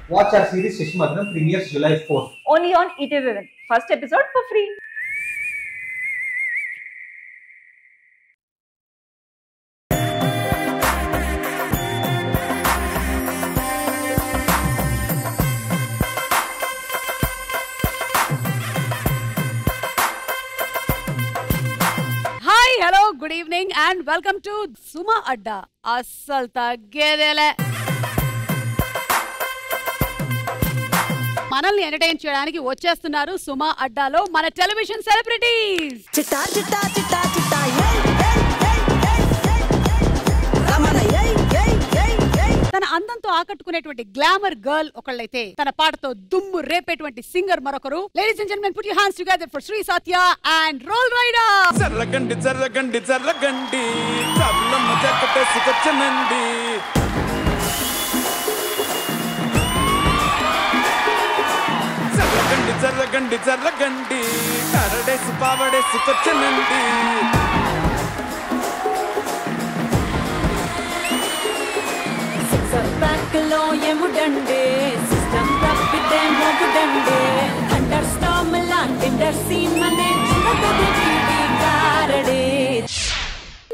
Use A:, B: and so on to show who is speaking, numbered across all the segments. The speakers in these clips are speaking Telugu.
A: Watch our series Shishmadram premieres July 4th.
B: Only on ETV. First episode for free.
C: Hi, hello, good evening and welcome to Suma Adda. Assal taggedele. మనల్ని ఎంటర్టైన్ చేయడానికి వచ్చేస్తున్నారు సుమా అడ్డాలో మన టెలివిజన్ సెలబ్రిటీస్.
D: చిట్టా చిట్టా చిట్టా చిట్టా
C: తన అందంతో ఆకట్టుకునేటువంటి గ్లామర్ గర్ల్ ఒకళ్ళైతే తన పాటతో దుమ్ము రేపేటువంటి సింగర్ మరొకరు. Ladies and gentlemen, put your hands together for Shri Satya and Roll Rida.
E: జర్రగండి జర్రగండి జర్రగండి జర్రమ్మ జక్కటేసుకొచ్చనండి. జర్రగండి జర్రగండి జర్రగండి కరడేసి పావడేసుకొచ్చనండి.
D: బ్యాక్లో ఎముడండి సిస్టమ్ తప్పితే మొగుడండి అండర్ స్టామ్ లాంటి సీన్ అనే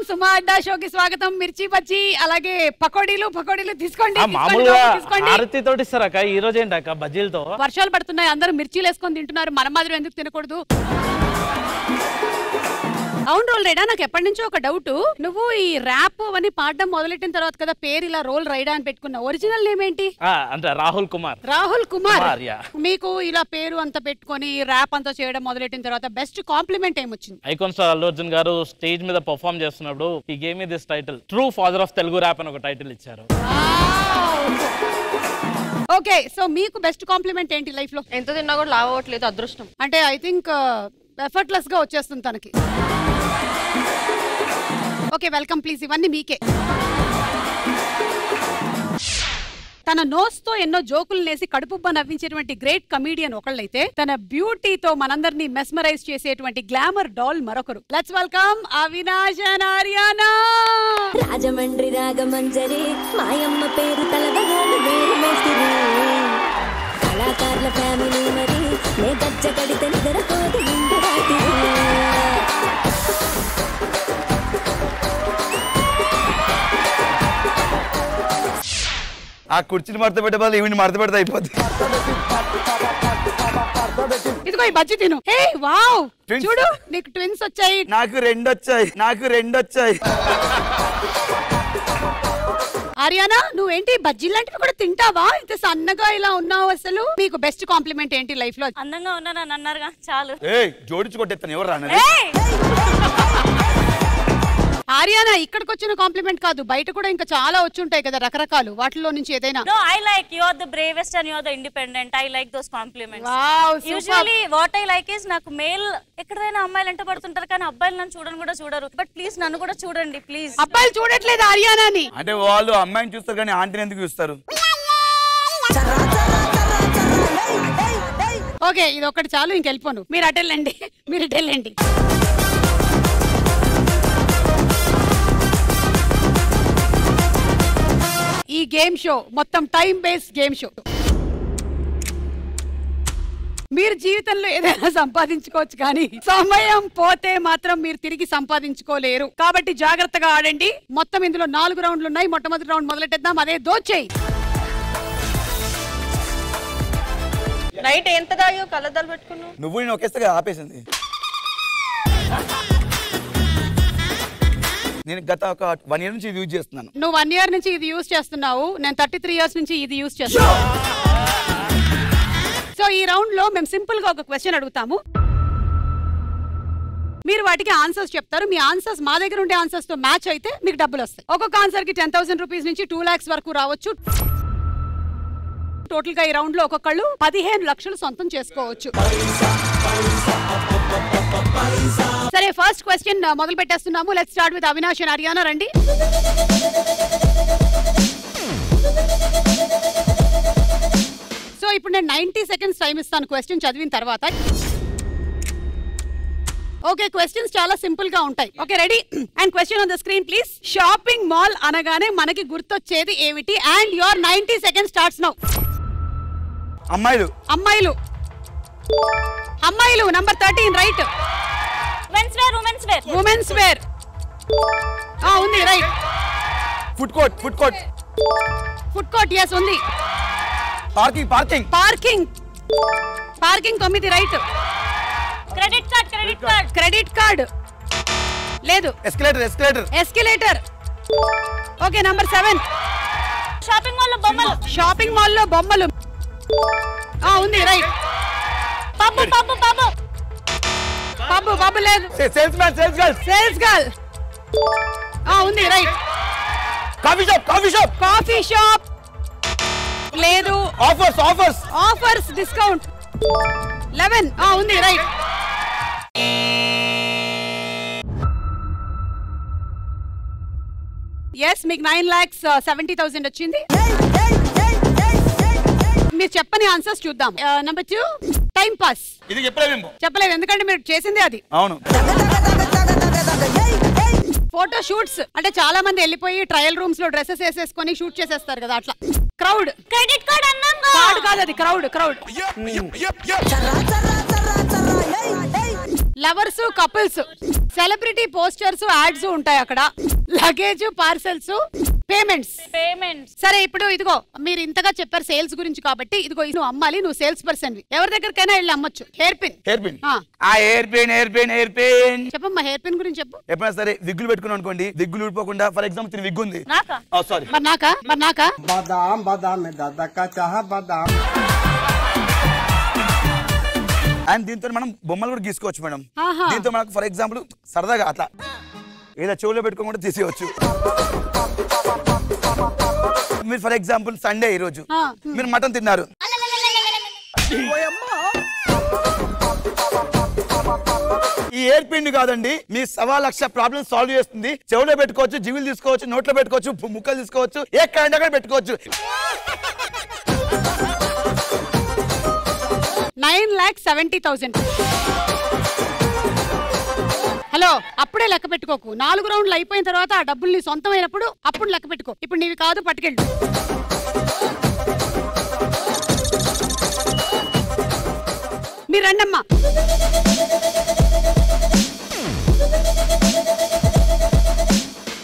C: సుమా అడ్డా షోకి స్వాగతం. మిర్చి బజ్జీ అలాగే పకోడీలు తీసుకోండి.
F: తోటి ఇస్తారక్క. ఈ రోజు ఏంటక్క బజ్జీలతో?
C: వర్షాలు పడుతున్నాయి, అందరూ మిర్చీలు వేసుకొని తింటున్నారు, మన మాదిరి ఎందుకు తినకూడదు? అవును రోల్ రైడా, నాకు ఎప్పటి నుంచో ఒక డౌట్. నువ్వు ఈ ర్యాప్ అని పాడడం మొదలెట్టిన తర్వాత కదా పేరు ఇలా రోల్ రైడా అని పెట్టుకున్నావు. ఒరిజినల్ నేమ్ ఏంటి?
F: అంటే రాహుల్ కుమార్.
C: రాహుల్ కుమార్. మీకు ఇలా పేరు అంతా పెట్టుకొని ర్యాప్ అంతా చేయడం మొదలెట్టిన తర్వాత బెస్ట్ కాంప్లిమెంట్ ఏమొచ్చింది?
F: ఐకాన్ స్టార్ అల్లు అర్జున్ గారు స్టేజ్ మీద పర్ఫార్మ్ చేస్తున్నప్పుడు ఈ gave me this title true father of Telugu rap అని ఒక టైటిల్ ఇచ్చారు.
C: ఓకే, సో మీకు బెస్ట్ కాంప్లిమెంట్ ఏంటి లైఫ్ లో?
G: ఎంత తిన్నా కూడా లావ్ అవ్వట్లేదు, అదృష్టం.
C: అంటే ఐ థింక్ ఎఫర్ట్లెస్ గా వచ్చేస్తుంది తనకి. ఓకే, వెల్కమ్ ప్లీజ్, ఇవన్నీ మీకే. తన నోస్ తో ఎన్నో జోకులు నేసి కడుపుబ్బ నవ్వించేటువంటి గ్రేట్ కమీడియన్ ఒకళ్ళైతే తన బ్యూటీతో మనందరినీ మెస్మరైజ్ చేసేటువంటి గ్లామర్ డాల్ మరొకరు. Let's welcome Avinash and Ariyana.
D: Rajahmundry Ragamanjari మాయమ్మ పేరు తలదగాను వేరు మేస్తిరి కళాకారుల ఫ్యామిలీ మరి నే గజ్జ కడితే నిద్రపోదు ముందు రాత్రి.
E: ఆ కుర్చీని మడత పెట్టే బదులు ఈవిని మడత పెడితే అయిపోద్ది.
C: ఇదిగో ఈ బజ్జీ తిను. హే వావ్, చూడు నీకు ట్విన్స్ వచ్చాయి.
E: నాకు రెండు వచ్చాయి.
C: ఆర్యానా, నువ్వేంటి బజ్జీ లాంటివి కూడా తింటావా? ఇంత సన్నగా ఇలా ఉన్నావు. అసలు మీకు బెస్ట్ కాంప్లిమెంట్ ఏంటి లైఫ్ లో?
G: అందంగా ఉన్నానని అన్నారుగా, చాలు.
E: జోడించి కొట్టేస్తాను, ఎవరు రాను.
C: ఆర్యానా, ఇక్కడికి వచ్చిన కాంప్లిమెంట్ కాదు, బయట కూడా ఇంకా చాలా వచ్చుంటాయి కదా రకరకాలు, వాటిలో నుంచి ఏదైనా.
G: No, I like you are the bravest and you are the independent. I like those compliments.
C: Wow, super.
G: Usually what I like is నాకు మేల్ ఎక్కడైనా అమ్మాయిలు ఎంట పడుతుంటారు కానీ అబ్బాయిలు నన్ను చూడను కూడా చూడరు. బట్ ప్లీజ్ నన్ను కూడా చూడండి ప్లీజ్.
C: అబ్బాయిలు చూడట్లేదు ఆర్యానాని.
E: అంటే వాళ్ళు అమ్మాయిని చూస్తారు కానీ ఆంటీని ఎందుకు చూస్తారు?
C: ఓకే, ఇది ఒకటి చాలు, ఇంకెళ్ళిపోను. మీరు అటెళ్ళండి. ఈ గేమ్ షో మొత్తం టైం బేస్డ్ గేమ్ షో. మీరు జీవితంలో ఏదైనా సంపాదించుకోవచ్చు కానీ సమయం పోతే మాత్రం మీరు తిరిగి సంపాదించుకోలేరు. కాబట్టి జాగ్రత్తగా ఆడండి. మొత్తం ఇందులో 4 రౌండ్లు ఉన్నాయి. మొట్టమొదటి రౌండ్ మొదలెట్టేద్దాం. అదే దోచేయి.
G: నైట్ ఎంత దాయో కళ్ళద్దాలు పెట్టుకున్నావు
E: నువ్వు నేను ఒకేస్తే ఆపేసింది. నేను గత ఒక 1 year నుంచి ఇది యూజ్ చేస్తున్నాను.
C: నువ్వు 1 year నుంచి ఇది యూజ్ చేస్తున్నావు, నేను 33 years నుంచి ఇది యూజ్ చేస్తున్నాను. సో ఈ రౌండ్ లో మేము సింపుల్ గా ఒక క్వశ్చన్ అడుగుతాము, మీరు వాటికి ఆన్సర్స్ చెప్తారు. మీ ఆన్సర్స్ మా దగ్గర ఉండే ఆన్సర్స్ తో మ్యాచ్ అయితే మీకు డబ్బులు వస్తాయి. ఒక్కొక్క ఆన్సర్ కి 10,000 రూపీస్ నుంచి 2 lakhs వరకు రావచ్చు. టోటల్ గా ఈ రౌండ్ లో ఒక్కొక్కళ్ళు 15 లక్షలు సొంతం చేసుకోవచ్చు. సరే, ఫస్ట్ క్వశ్చన్ మొదలు పెట్టేస్తున్నాము. Let's start with Avinash and Ariyana. రండి. సో ఇప్పుడు నేను 90 seconds టైం ఇస్తాను క్వశ్చన్ చదివిన తర్వాత. ఓకే, క్వశ్చన్స్ చాలా సింపుల్ గా ఉంటాయి. Okay, ready? And question on the screen please. Shopping mall అనగానే మనకి గుర్తొచ్చేది ఏమిటి? And your 90 seconds starts now.
E: అమ్మాయిలు
C: అమ్మాయిలు అమ్మాయిలు number 13 right
G: men's wear women's wear
C: women's wear ఉంది right
E: food court
C: food court yes ఉంది
E: parking parking
C: parking parking 9 right credit card లేదు
E: escalator
C: escalator okay number 7 shopping mall లో బొమ్మలు ఉంది రైట్ పబ్బు లేదు సేల్స్ గర్ల్ ఉంది రైట్ కాఫీ షాప్ లేదు ఆఫర్స్ డిస్కౌంట్ 11 ఉంది రైట్ ఎస్ మీకు 9,70,000 వచ్చింది మీరు చెప్పని ఆన్సర్స్ చూద్దాం నెంబర్ 2 టైం పాస్
E: ఇది
C: చెప్పలేదు ఎందుకంటే మీరు చేసిందే అది
E: అవును
C: ఫోటో షూట్స్ అంటే చాలా మంది వెళ్ళిపోయి ట్రయల్ రూమ్స్ లో డ్రెస్సెస్ వేసేసుకొని షూట్ చేసేస్తారు కదా అట్లా క్రౌడ్
G: క్రెడిట్ కార్డ్ అన్నాం
C: కాదు అది crowd lovers couples celebrity posters ads ఉంటాయి అక్కడ లగేజ్ పార్సెల్స్ పేమెంట్స్ సరే ఇప్పుడు ఇదిగో మీరు ఇంతగా చెప్పారు సేల్స్ గురించి కాబట్టి ఇదిగో నువ్వు అమ్మాలి నువ్వు సేల్స్ పర్సన్ ఎవరి దగ్గరకైనా వెళ్ళి అమ్మొచ్చు హెయిర్ పిన్ చెప్పమ్మా హెయిర్ పిన్ గురించి చెప్పు
E: ఎప్పుడైనా సరే విగ్గులు పెట్టుకున్నాను అనుకోండి విగ్గులు ఊడిపోకుండా ఫర్ ఎగ్జాంపుల్ తిని విగ్గు ఉంది సారీ
C: మరి నాకా
H: బాదాం దాదా కా చాహ బాదాం
E: అండ్ దీంతో మనం బొమ్మలు కూడా గీసుకోవచ్చు మేడం
C: ఆహా.
E: దీంతో మనకు ఫర్ ఎగ్జాంపుల్ సరదాగా అట్లా ఏదో చెవులో పెట్టుకోకుండా తీసేయచ్చు మీరు ఫర్ ఎగ్జాంపుల్ సండే ఈ రోజు మీరు మటన్ తిన్నారు ఈ ఎయిర్ పిన్ కాదండి మీ 1,00,000 ప్రాబ్లమ్ సాల్వ్ చేస్తుంది చెవులో పెట్టుకోవచ్చు జీవులు తీసుకోవచ్చు నోట్లో పెట్టుకోవచ్చు ముక్కలు తీసుకోవచ్చు ఏ కరెంట్ అక్కడ పెట్టుకోవచ్చు
C: 9,70,000 హలో అప్పుడే లెక్క పెట్టుకోకు 4 రౌండ్లు అయిపోయిన తర్వాత ఆ డబ్బులు నీ సొంతమైనప్పుడు అప్పుడు లెక్క పెట్టుకో ఇప్పుడు నీవి కాదు పట్టుకెళ్ళు మీరు రండమ్మా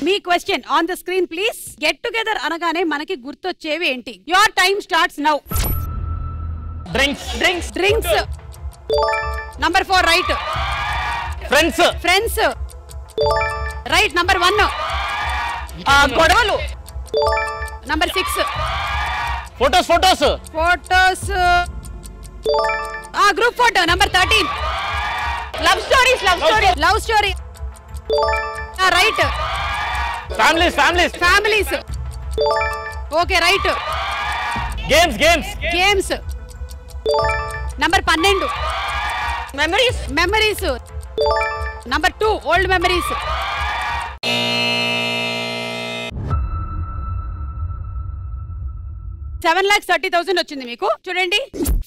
C: మీ question on the screen please get together అనగానే మనకి గుర్తొచ్చేవి ఏంటి your time starts now drinks number 4 right friends right number 1 గొడవలు number 6
F: photos
C: group photo number 13 love story right families okay right games number 12 memories number 2 old memories $7,30,000 వచ్చింది మీకు చూడండి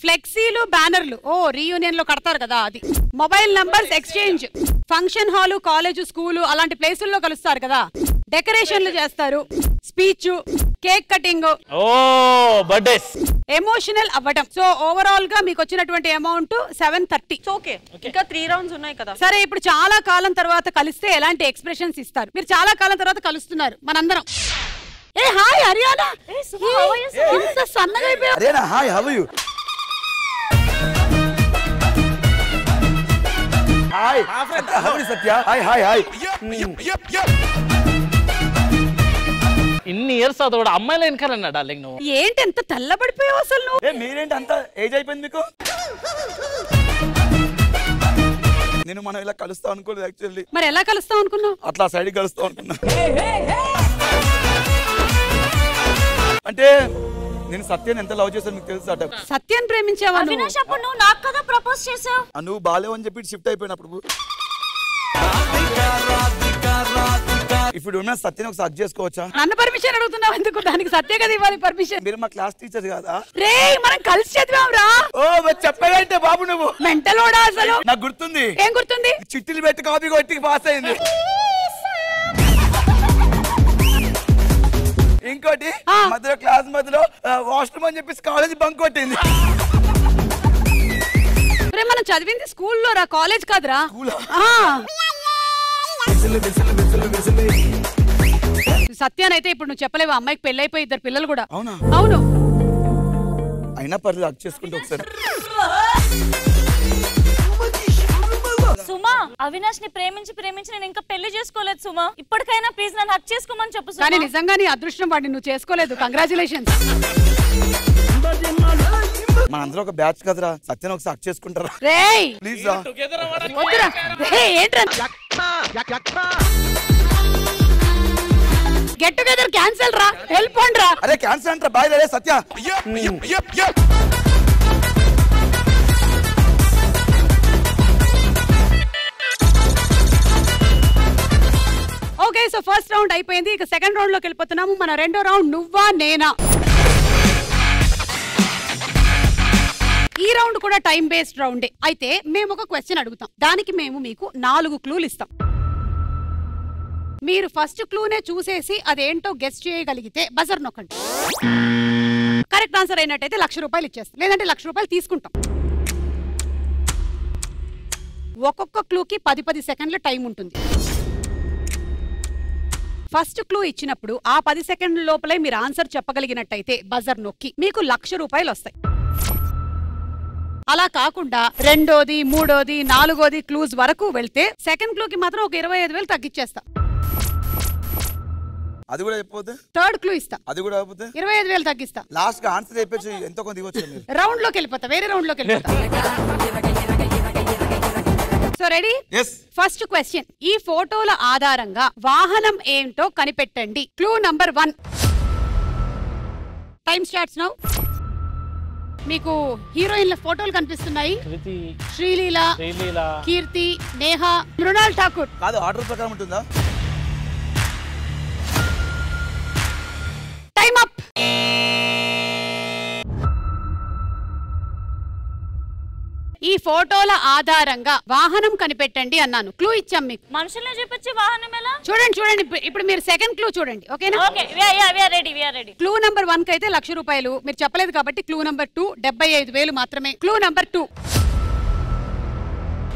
C: ఫ్లెక్సీలు బ్యానర్లు రీయూనియన్ లో కడతారు కదా అది mobile numbers exchange function hall college school అలాంటి ప్లేసుల్లో కలుస్తారు కదా డెకరేషన్లు చేస్తారు speech cake cutting
F: birthdays
C: emotional అవ్వడం సో ఓవరాల్ గా మీకు వచ్చినటువంటి అమౌంట్ 730
B: ఓకే ఇంకా 3 రౌండ్స్ ఉన్నాయి కదా
C: సరే ఇప్పుడు చాలా కాలం తర్వాత కలిస్తే ఎలాంటి ఎక్స్ప్రెషన్స్ ఇస్తారు మీరు చాలా కాలం తర్వాత కలుస్తున్నారు మనందరం ఏ హాయ్ హరియానా ఇంత సన్నగా అయిపోయావు
E: హరియానా hi how are you hi how are Satya hi
F: ఇన్ని ఇయర్స్ అవుతా కూడా అమ్మాయిలు వెనకాలన్నా డార్లింగ్ నువ్వు
C: ఏంటి ఎంత తెల్లబడిపోయావు అసలు నువ్వు
E: మీరేంటి అంత ఏజ్ అయిపోయింది మీకు నేను మనం ఇలా కలుస్తాం అనుకోలేదు యాక్చువల్లీ
C: మరి ఎలా కలుస్తాం అనుకున్నావు
E: అట్లా సైడ్ కలుస్తాం అనుకున్నా అంటే నేను సత్యాన్ని ఎంత లవ్ చేశాను మీకు తెలుసు అట
C: సత్యాన్ని ప్రేమించావా
G: అవినాష్ అప్పుడు నువ్వు నాకు కదా ప్రపోజ్ చేసావు
E: నువ్వు బాలేవు అని చెప్పి షిఫ్ట్ అయిపోయినప్పుడు ఇప్పుడు ఉన్న సత్యని ఒక సర్చ్ చేసుకోవచ్చా
C: నన్ను పర్మిషన్ అడుగుతున్నావు ఎందుకు దానికి సత్య కదా ఇవ్వాలి పర్మిషన్
E: మీరు మా క్లాస్ టీచర్ కదా
C: రే మనం కలిసి చదివాం రా
E: చెప్పాలంటే బాబు నువ్వు
C: మెంటల్ ఓడా అసలు
E: నాకు గుర్తుంది
C: ఏం గుర్తుంది
E: చిట్టీలు పెట్టి కాపీ కొట్టి పాస్ అయింది ఇంకోటి మధ్యలో క్లాస్ మధ్యలో వాష్రూమ్ అని చెప్పేసి కాలేజ్ బంక్ కొట్టింది.
C: మనం చదివింది స్కూల్లో రా, కాలేజ్ కాదురా. సత్యానైతే ఇప్పుడు నువ్వు చెప్పలేవు, అమ్మాయికి పెళ్ళైపోయి 2 పిల్లలు కూడా.
E: అవునా?
C: అవును.
E: అయినా పర్లేదు హక్ చేసుకుంటే ఒకసారి.
G: సుమా, అవినాష్ ని ప్రేమించి నేను ఇంకా పెళ్లి చేసుకోలేదు సుమా. ఇప్పటికైనా ప్లీజ్ నన్ను హక్ చేసుకోమని చెప్పు.
C: కానీ నిజంగా నీ అదృష్టం, వాడిని నువ్వు చేసుకోలేదు. కంగ్రాచులేషన్స్.
E: మనందరూ ఒక బ్యాచ్ కదరా, సత్యాన్ని ఒకసారి హక్ చేసుకుంటారా ప్లీజ్ రా.
C: వద్దురా. ఏంట్రా గెట్ టుగెదర్ క్యాన్సిల్ రా, వెళ్ళిపోండి రా.
E: అరే క్యాన్సిల్ అంటారా, బాయ్ రే సత్య.
C: ఓకే, సో ఫస్ట్ రౌండ్ అయిపోయింది. ఇక సెకండ్ రౌండ్ లోకి వెళ్ళిపోతున్నాము. మన రెండో రౌండ్ నువ్వా నేనా. ఈ రౌండ్ కూడా టైం బేస్డ్ రౌండే. అయితే మేము ఒక క్వశ్చన్ అడుగుతాం, దానికి మేము మీకు 4 క్లూలు ఇస్తాం. మీరు ఫస్ట్ క్లూనే చూసేసి అదేంటో గెస్ చేయగలిగితే బజర్ నొక్కండి. కరెక్ట్ ఆన్సర్ అయినట్టయితే 1,00,000 రూపాయలు ఇచ్చేస్తాం, లేదంటే 1,00,000 రూపాయలు తీసుకుంటాం. ఒక్కొక్క క్లూకి 10 సెకండ్ల టైం ఉంటుంది. ఫస్ట్ క్లూ ఇచ్చినప్పుడు ఆ 10 సెకండ్ల లోపలే మీరు ఆన్సర్ చెప్పగలిగినట్టయితే బజర్ నొక్కి మీకు 1,00,000 రూపాయలు వస్తాయి. అలా కాకుండా రెండోది, మూడోది, 4వది క్లూస్ వరకు వెళ్తే సెకండ్ క్లూకి మాత్రం ఒక 25,000 తగ్గించేస్తా.
E: అది కూడా అయిపోతే
C: థర్డ్ క్లూ ఇస్తా,
E: అది కూడా అయిపోతే
C: 25,000 తగ్గిస్తా.
E: లాస్ట్ గా ఆన్సర్ చెప్పేసి ఎంతో కొంత ఇవ్వచ్చు.
C: రౌండ్ లోకి వెళ్ళిపోతా, వేరే రౌండ్ లోకి వెళ్ళిపోతా. So ready? ఫస్ట్ క్వశ్చన్, ఈ ఫోటోల ఆధారంగా వాహనం ఏంటో కనిపెట్టండి. Clue number 1. Time starts now. మీకు హీరోయిన్ల ఫోటోలు కనిపిస్తున్నాయి. శ్రీలీల, కీర్తి, నేహ, మృణాల్ ఠాకూర్.
E: కాదు, ఆర్డర్ ప్రకారం ఉంటుందా?
C: Time up. ఈ ఫోటోల ఆధారంగా వాహనం కనిపెట్టండి అన్నాను. క్లూ ఇచ్చాం మీకు.
G: మనుషుల్ని చూపించి వాహనం ఎలా?
C: చూడండి. ఇప్పుడు మీరు సెకండ్ క్లూ చూడండి, ఓకేనా?
G: Okay, we are ready.
C: Clue number 1 కి అయితే 1,00,000 రూపాయలు మీరు చెప్పలేదు కాబట్టి క్లూ నంబర్ 2 75,000 మాత్రమే. Clue number 2.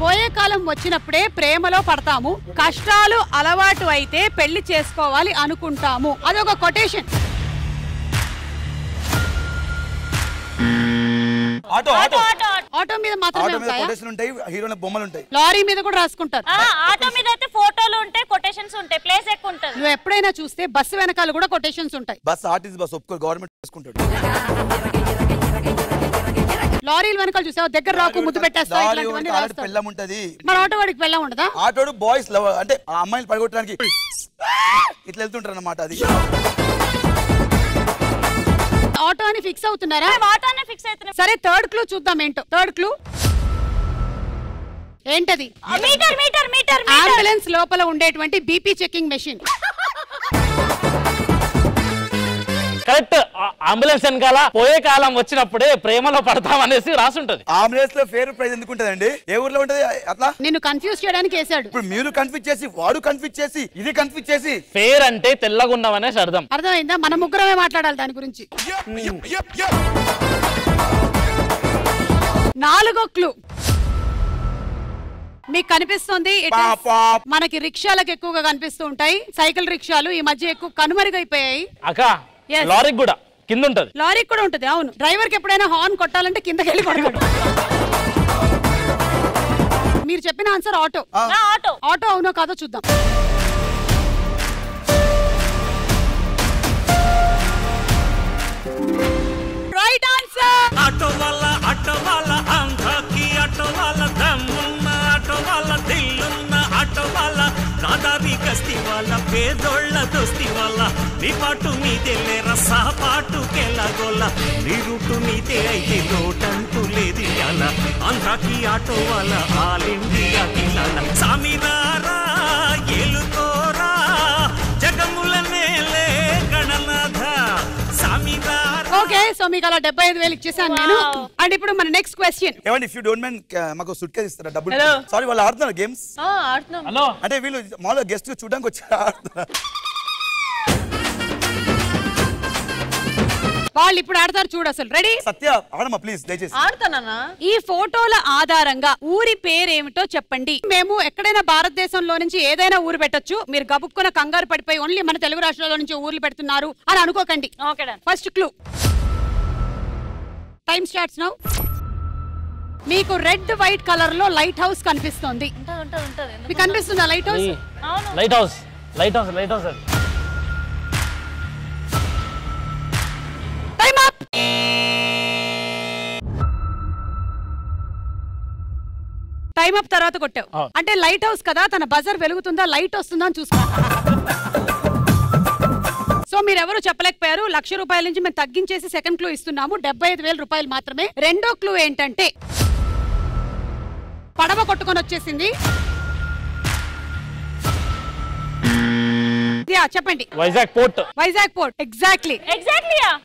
C: పోయే కాలం వచ్చినప్పుడే ప్రేమలో పడతాము, కష్టాలు అలవాటు అయితే పెళ్లి చేసుకోవాలి అనుకుంటాము. అదొక కొటేషన్. ఆటో మీద మాత్రమే
E: ఉంటాయి, హీరోల బొమ్మలు ఉంటాయి.
C: లారీ మీద కూడా రాసుకుంటారు.
G: ఆటో మీద అయితే ఫోటోలు ఉంటాయి, కొటేషన్స్ ఉంటాయి, ప్లేస్ ఎక్కువ ఉంటుంది.
C: నువ్వు ఎప్పుడైనా చూస్తే బస్సు వెనకాల కూడా కొటేషన్స్ ఉంటాయి.
E: బస్ ఆర్టీసీ బస్ ఒప్పుకో, గవర్నమెంట్ చేసుకుంటాడు.
C: లారీల వెనకాల చూసావు, దగ్గర రాకు ముద్దు పెట్టేస్తా, ఇట్లాంటివన్నీ రాస్తాడు.
E: పెళ్ళం ఉంటది.
C: మరి ఆటో వాడికి పెళ్ళం ఉండదా?
E: ఆటోడు బాయ్స్ లవ్, అంటే ఆ అమ్మాయిని పడగొట్టడానికి ఇట్లా వెళ్తుంటారు అన్నమాట. అది
C: ఆటో అని ఫిక్స్ అవుతున్నారా?
G: ఆటోనే ఫిక్స్ అవుతున్నా.
C: సరే, థర్డ్ క్లూ చూద్దాం ఏంటో. థర్డ్ క్లూ ఏంటది?
G: మీటర్.
C: అంబులెన్స్ లోపల ఉండేటువంటి BP checking machine.
F: Correct. Ambulance వెనకాల పోయే కాలం వచ్చినప్పుడే ప్రేమలో పడతామనేసి రాసుంటది.
E: అంబులెన్స్ లో ఫేర్ ప్రైజ్ ఎందుకు ఉంటదండి? ఏ ఊర్లో ఉంటది అట్లా?
C: నిన్ను కన్ఫ్యూజ్ చేయడానికి వేసాడు.
E: ఇప్పుడు మీరు కన్ఫ్యూజ్ చేసి, వాడు కన్ఫ్యూజ్ చేసి, ఇది కన్ఫ్యూజ్ చేసి.
F: ఫేర్ అంటే తెల్లగున్నామనేసి అర్థం.
C: అర్థమైందా? మన ముగ్గురమే మాట్లాడాలి దాని గురించి. 4వ క్లూ మీకు కనిపిస్తుంది. మనకి రిక్షాలకు ఎక్కువగా కనిపిస్తూ ఉంటాయి, సైకిల్ రిక్షాలు ఈ మధ్య ఎక్కువ కనుమరుగైపోయాయి.
F: అక్క, లారీకి కూడా కింద ఉంటది.
C: లారీకి కూడా ఉంటది. అవును, డ్రైవర్ కి ఎప్పుడైనా హార్న్ కొట్టాలంటే కిందకి వెళ్ళి పడతాడు. మీరు చెప్పిన ఆన్సర్ ఆటో. ఆటో అవునో కాదో చూద్దాం. Right answer.
I: ఆటో వాళ్ళ ఆంధ్రాకి, ఆటో వాళ్ళ దమ్మున్న, ఆటో వాళ్ళ దిల్లున్న, ఆటో వాళ్ళ దాదాది గస్తి వాళ్ళ, పేదోళ్ళ దోస్తి వాళ్ళ. నీ పాటు మీదే లేరా, సహపాటు కెలాగోళ్ళ, నీ రూటు మీదే అయితే లోటంటూ లేదు ఇయాల. ఆంధ్రాకి ఆటో వాళ్ళ, ఆల్ ఇండియా కిలాల. సామినారా ఏలుకోరా, జగముల నేలే గణనాథ సామినారా.
C: ఓకే, సో మీకు అలా 75,000 ఇచ్చేసాను నేను. అండ్ ఇప్పుడు మన నెక్స్ట్ క్వశ్చన్.
E: ఏమండి, ఇఫ్ యూ డోంట్ మైండ్ మాకు సూట్ కేస్ ఇస్తారా? డబ్బులు. సారీ, వాళ్ళు ఆడుతున్నారు గేమ్స్.
F: హలో,
E: అంటే వీళ్ళు మామూలుగా గెస్ట్ చూడడానికి వచ్చారు.
C: వాళ్ళు ఇప్పుడు ఆడతారు చూడు అసలు. రెడీ?
E: సత్య ఆడమ్మా ప్లీజ్ దయచేసి.
B: ఆడతానా?
C: ఈ ఫోటోల ఆధారంగా ఊరి పేరేమిటో చెప్పండి. మేము ఎక్కడైనా భారతదేశంలో నుంచి ఏదైనా ఊరు పెట్టొచ్చు. మీరు గబుక్కున కంగారు పడిపోయి ఓన్లీ మన తెలుగు రాష్ట్రాల నుంచి ఊర్లు పెడుతున్నారు అని అనుకోకండి. First clue. Time starts now. మీకు రెడ్ వైట్ కలర్ లో లైట్ హౌస్ కనిపిస్తుంది. మీకు కనిపిస్తుందా light house?
F: Light house light house light house.
C: Time up. Time up తర్వాత కొట్టావు అంటే లైట్ హౌస్ కదా, తన బజర్ వెలుగుతుందా లైట్ వస్తుందా అని చూసుకో. సో మీరెవరు చెప్పలేకపోయారు. 1,00,000 రూపాయల నుంచి మేము తగ్గించేసి సెకండ్ క్లూ ఇస్తున్నాము. 75,000 రూపాయలు మాత్రమే. రెండో క్లూ ఏంటంటే పడవ కొట్టుకొని వచ్చేసింది. చెప్పండి.
F: Vizag port.
C: Vizag port. Exactly.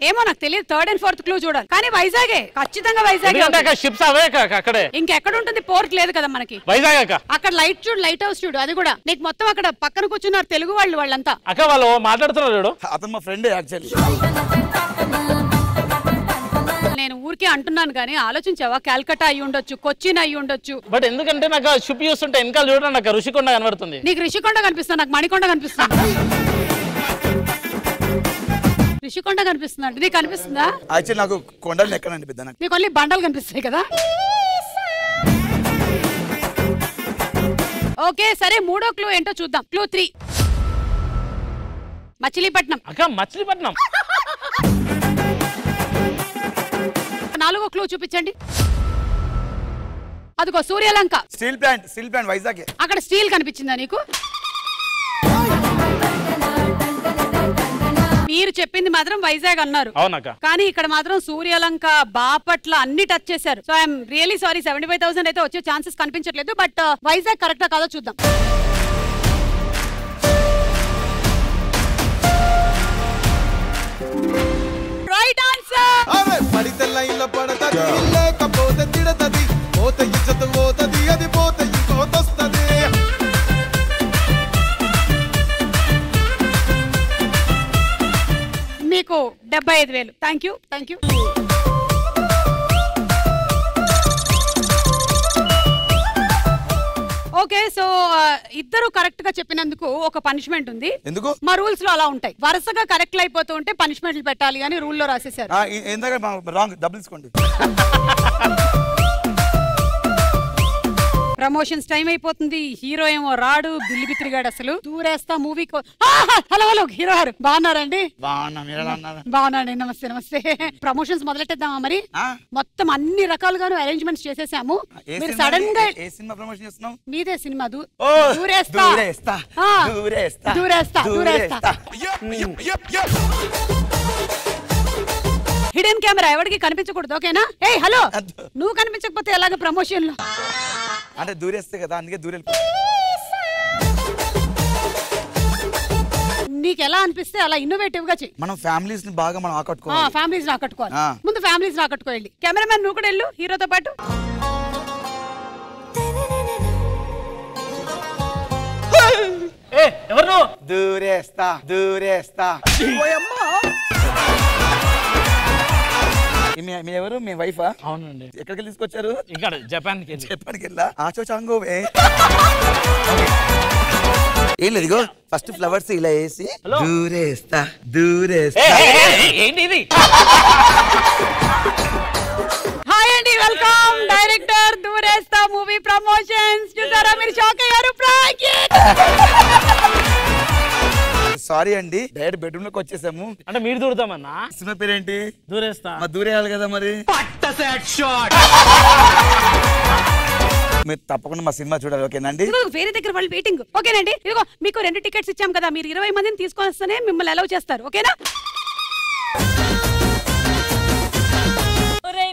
C: ఏమో నాకు తెలియదు. థర్డ్ అండ్ ఫోర్త్ క్లూ చూడాలి. కానీ వైజాగే ఖచ్చితంగా. వైజాగ్
F: షిప్స్ అవే అక్కడే.
C: ఇంకెక్కడ ఉంటుంది? పోర్ట్ లేదు కదా మనకి.
F: వైజాగ్
C: అక్కడ లైట్ చూడు, లైట్ హౌస్ చూడు. అది కూడా నీకు మొత్తం అక్కడ పక్కన కూర్చున్నారు తెలుగు వాళ్ళు. వాళ్ళంతా
F: అక్క వాళ్ళు మాట్లాడుతున్నారు.
E: అతను మా ఫ్రెండ్ యాక్చువల్లీ.
C: నేను ఊరికే అంటున్నాను కానీ ఆలోచించావా? కాల్కటా అయి ఉండొచ్చు, కొచ్చిన్ అయి ఉండొచ్చు.
F: బట్ ఎందుకంటే నాకు షిప్ చూస్తుంటే వెనకాల చూడండి నాకు ఋషికొండ కనబడుతుంది.
C: నీకు ఋషికొండ కనిపిస్తుంది, నాకు మణికొండ కనిపిస్తుంది. ఋషికొండ కనిపిస్తుంది అంటే నీకు కనిపిస్తుందా?
E: యాక్చువల్లీ నాకు కొండలు ఎక్కడండి పెద్ద.
C: నీకు ఓన్లీ బండలు కనిపిస్తాయి కదా. ఓకే సరే, మూడో క్లూ ఏంటో చూద్దాం. క్లూ 3. మచిలీపట్నం.
F: అక్క మచిలీపట్నం.
C: నాలుగో క్లూ చూపించండి. అదిగో సూర్యలంక.
E: Steel plant Vizag.
C: అక్కడ స్టీల్ కనిపించిందా నీకు? మీరు చెప్పింది మాత్రం వైజాగ్ అన్నారు. కానీ ఇక్కడ మాత్రం సూర్యలంక, బాపట్ల అన్ని టచ్ చేశారు. So I'm really sorry. 75,000 అయితే వచ్చే ఛాన్సెస్ కనిపించట్లేదు. బట్ వైజాగ్ కరెక్టా కాదో చూద్దాం. Right answer.
H: పడితే లైన్లో పడతది, లేకపోతే తిడతది, పోతే ఇజ్జత్ పోతది, అది పోతే ఇంకోతొస్తది.
C: మీకు 75,000. Thank you. ఓకే సో ఇద్దరు కరెక్ట్ గా చెప్పినందుకు ఒక పనిష్మెంట్ ఉంది.
E: ఎందుకు?
C: మా రూల్స్ లో అలా ఉంటాయి. వరుసగా కరెక్ట్ అయిపోతూ ఉంటే పనిష్మెంట్లు పెట్టాలి అని రూల్లో రాసేసారు.
E: రాంగ్ డబ్బులు తీసుకోండి.
C: ప్రమోషన్స్ టైం అయిపోతుంది. హీరో ఏమో రాడు, బిల్లి బిత్రిగాడు అసలు. దూరేస్తా మూవీ. హలో హీరో గారు బాగున్నారండి? బాగున్నాండి. నమస్తే. ప్రమోషన్స్ మొదలెట్టేద్దామా మరి? మొత్తం అన్ని రకాలుగాను అరేంజ్మెంట్స్ చేసేసాము. మీరు సడన్ గా
E: ప్రమోషన్ చేస్తున్నాం.
C: మీదే సినిమా
E: దూరేస్తా.
C: హిడెన్ కెమెరా ఎవరికి కనిపించకూడదు. ఓకేనా? ఏ హలో, నువ్వు కనిపించకపోతే ఎలాగ ప్రమోషన్ లో?
E: అంటే దూరేస్తే కదా, అందుకే
C: నీకు ఎలా అనిపిస్తే అలా ఇన్నోవేటివ్ గా చెయ్యి.
E: మనం ఫ్యామిలీస్ ని బాగా మనం ఆకట్టుకోవాలి.
C: ఫ్యామిలీస్ ని ఆకట్టుకోవాలి. ముందు ఫ్యామిలీస్ ని ఆకట్టుకోవాలి. కెమెరామెన్ నువ్వు కూడా వెళ్ళు హీరోతో పాటు.
F: ఎవరు?
E: దూరేస్తా. మీ ఎవరు? మీ వైఫా?
F: అవునండి.
E: ఎక్కడికి తీసుకొచ్చారు?
F: ఇక్కడ జపాన్ కి
E: వెళ్ళా. ఆచో చాంగోవే. ఏం లేదు, ఫస్ట్ ఫ్లవర్స్ ఇలా వేసి దూరేస్తా.
F: ఏంటి ఇది?
C: హాయ్ అండి, వెల్కమ్. డైరెక్టర్ దూరేస్తా మూవీ ప్రమోషన్స్. చూసారా మీరు? షాక్ అయ్యారు.
E: సారీ అండి, డైరెక్ట్ బెడ్రూమ్ లోకి వచ్చేసాము.
F: అంటే మీరు దూరుతామన్నా?
E: సినిమా పేరేంటి?
F: దూరేస్తా.
E: దూరేయాలి కదా మరి. మీరు తప్పకుండా మా సినిమా చూడాలి. ఓకేనండి?
C: వేరే దగ్గర వాళ్ళు వెయిటింగ్. ఓకేనండి? ఇదిగో మీకు 2 టికెట్స్ ఇచ్చాం కదా, మీరు 20 మందిని తీసుకొని వస్తేనే మిమ్మల్ని అలౌ చేస్తారు. ఓకేనా?